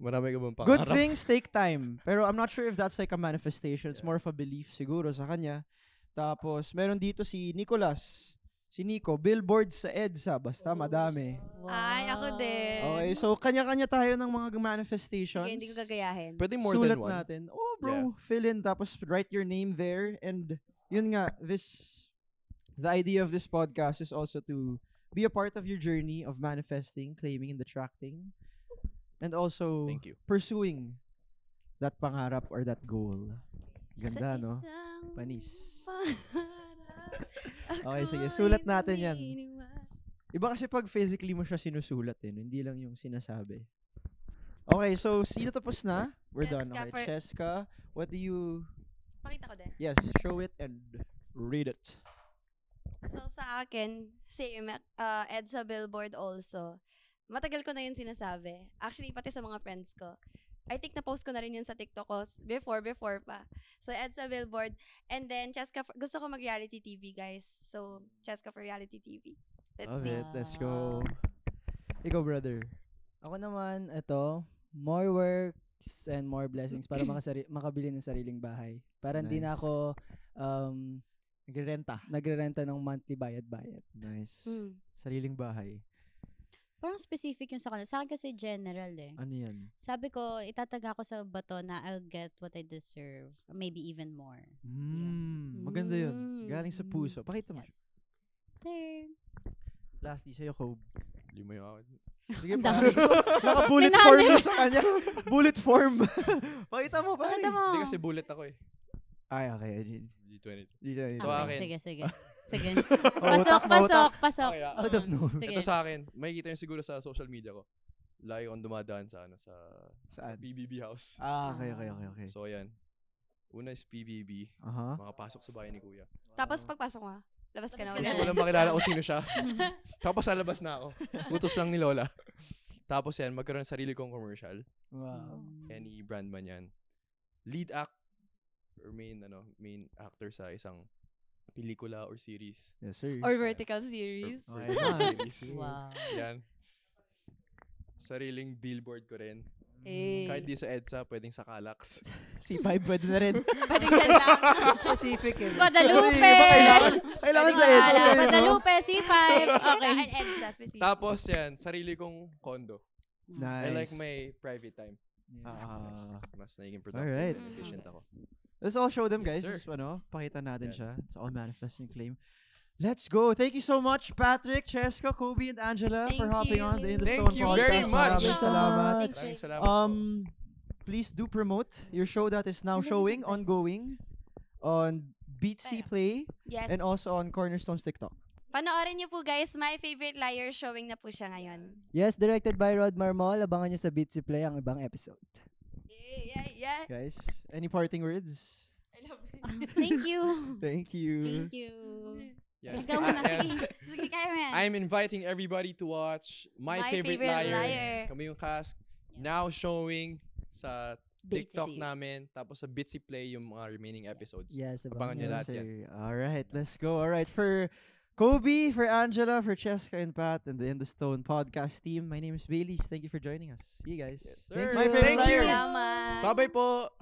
Marami ka bang pangarap? good things take time. Pero I'm not sure if that's like a manifestation. It's more of a belief siguro sa kanya. Tapos, meron dito si Nicolas. Si Nico, billboards sa EDSA. Basta madami. Ay, ako din. Okay, so kanya-kanya tayo ng mga manifestations. Sige, hindi ko gagayahin. Pwede more Sulat than one. natin. Oh, bro, Yeah. fill in. Tapos write your name there. And yun nga, the idea of this podcast is also to be a part of your journey of manifesting, claiming, and attracting. And also Thank you. pursuing that pangarap or that goal. Ganda, Sa no? isang Panis. pangarap, Okay, sige. ako'y Sulat natin yan. naniniwala. Iba kasi pag physically mo siya sinusulat no? Hindi lang yung sinasabi. Okay, so sino tapos na? We're done. Cheska Okay, for- Cheska, what do you... Pakita ko din. Yes, show it and read it. So sa akin, same, EDSA billboard also. Matagal ko na yun sinasabi. Actually, pati sa mga friends ko. I think na-post ko na rin yun sa TikTok ko before pa. So, EDSA billboard. And then, Cheska, gusto ko mag-reality TV, guys. So, Cheska for reality TV. Let's Love see. it. Let's go. Ikaw, brother. Ako naman, more works and more blessings para makabili ng sariling bahay. Para hindi na Nice. ako Nagrerenta. nagre-renta ng monthly bayad-bayad. Nice. Mm. Sariling bahay. Parang specific yung sa kanila. Sa akin kasi general eh. Ano yan? Sabi ko, itataga ko sa bato na I'll get what I deserve. Maybe even more. Maganda yun. Mm. Galing sa puso. Pakita mo. Yes. There. Lastly, sa'yo, Kobe. Hindi mo yung ako. Sige, Ang pare. dami. Naka-bullet Pinali form mo. na sa kanya. Bullet form. Pakita mo, pare. Pakita mo. Hindi kasi bullet ako eh. Ay, okay. G20. Dito. Ito akin. Sige, sige. Sige. Utak. Pasok. Okay, Out of nowhere. Sige. Ito sa akin. Makikita nyo siguro sa social media ko. Lagi akong dumadaan sa Saan? PBB house. Okay. So, ayan. Una is PBB. Aha. Makapasok sa bahay ni Kuya. Tapos pagpasok mo, labas ka na Labas ka Tapos ulit. na. walang makilala kung sino siya. Tapos nalabas na ako. Utos lang ni Lola. Tapos yan, magkaroon ng sarili kong commercial. Wow. Any brand man yan. Lead act or main actor sa isang pelikula or series. Yes, sir. Or vertical series. Okay Or na. series. Wow. Yan. Sariling billboard ko rin. Eh. Kahit di sa EDSA, pwedeng sa Calax. C5 pwede na rin. Pwede dyan lang. Specific eh. Guadalupe. Kasi iba kailangan sa Pwede EDSA. wala. eh, no? Guadalupe, C5. Okay. An EDSA specific. Tapos yan, sarili kong condo. Nice. I like my private time. Mas naging productive Alright. and efficient ako. Let's all show them, Yes, guys. sir. Just, pakita natin Yan. siya. It's all manifesting claim. Let's go. Thank you so much, Patrick, Cheska, Kobe, and Angela for Thank hopping you. on the In the Thank Stone you podcast. very much. Maraming salamat. Thanks, Maraming Jay. salamat. Please do promote your show that is now showing, ongoing, on Beatsy Play, Yes. and also on Cornerstone's TikTok. Panoorin niyo po guys, My Favorite Liar showing na po siya ngayon. Yes, directed by Rod Marmol. Abangan nyo sa Beatsy Play ang ibang episode. Yeah. Guys, any parting words? I love it. Thank you. Thank you. Thank you. Yan. Ikaw muna. And Sige. Sige, kaya mo yan. I'm inviting everybody to watch My Favorite Liar. Kami yung cast. Now showing sa TikTok Bitsy. namin. Tapos sa Bitsy Play yung mga remaining episodes. Yes, Abangan abangan nyo nyo. lahat yan. All right, let's go. All right, for Kobe, for Angela, for Cheska and Pat, and the In the Stone podcast team, my name is Bailey. Thank you for joining us. See you guys. Yes, sir. My favorite Thank you. liar. Salamat. Bye-bye po.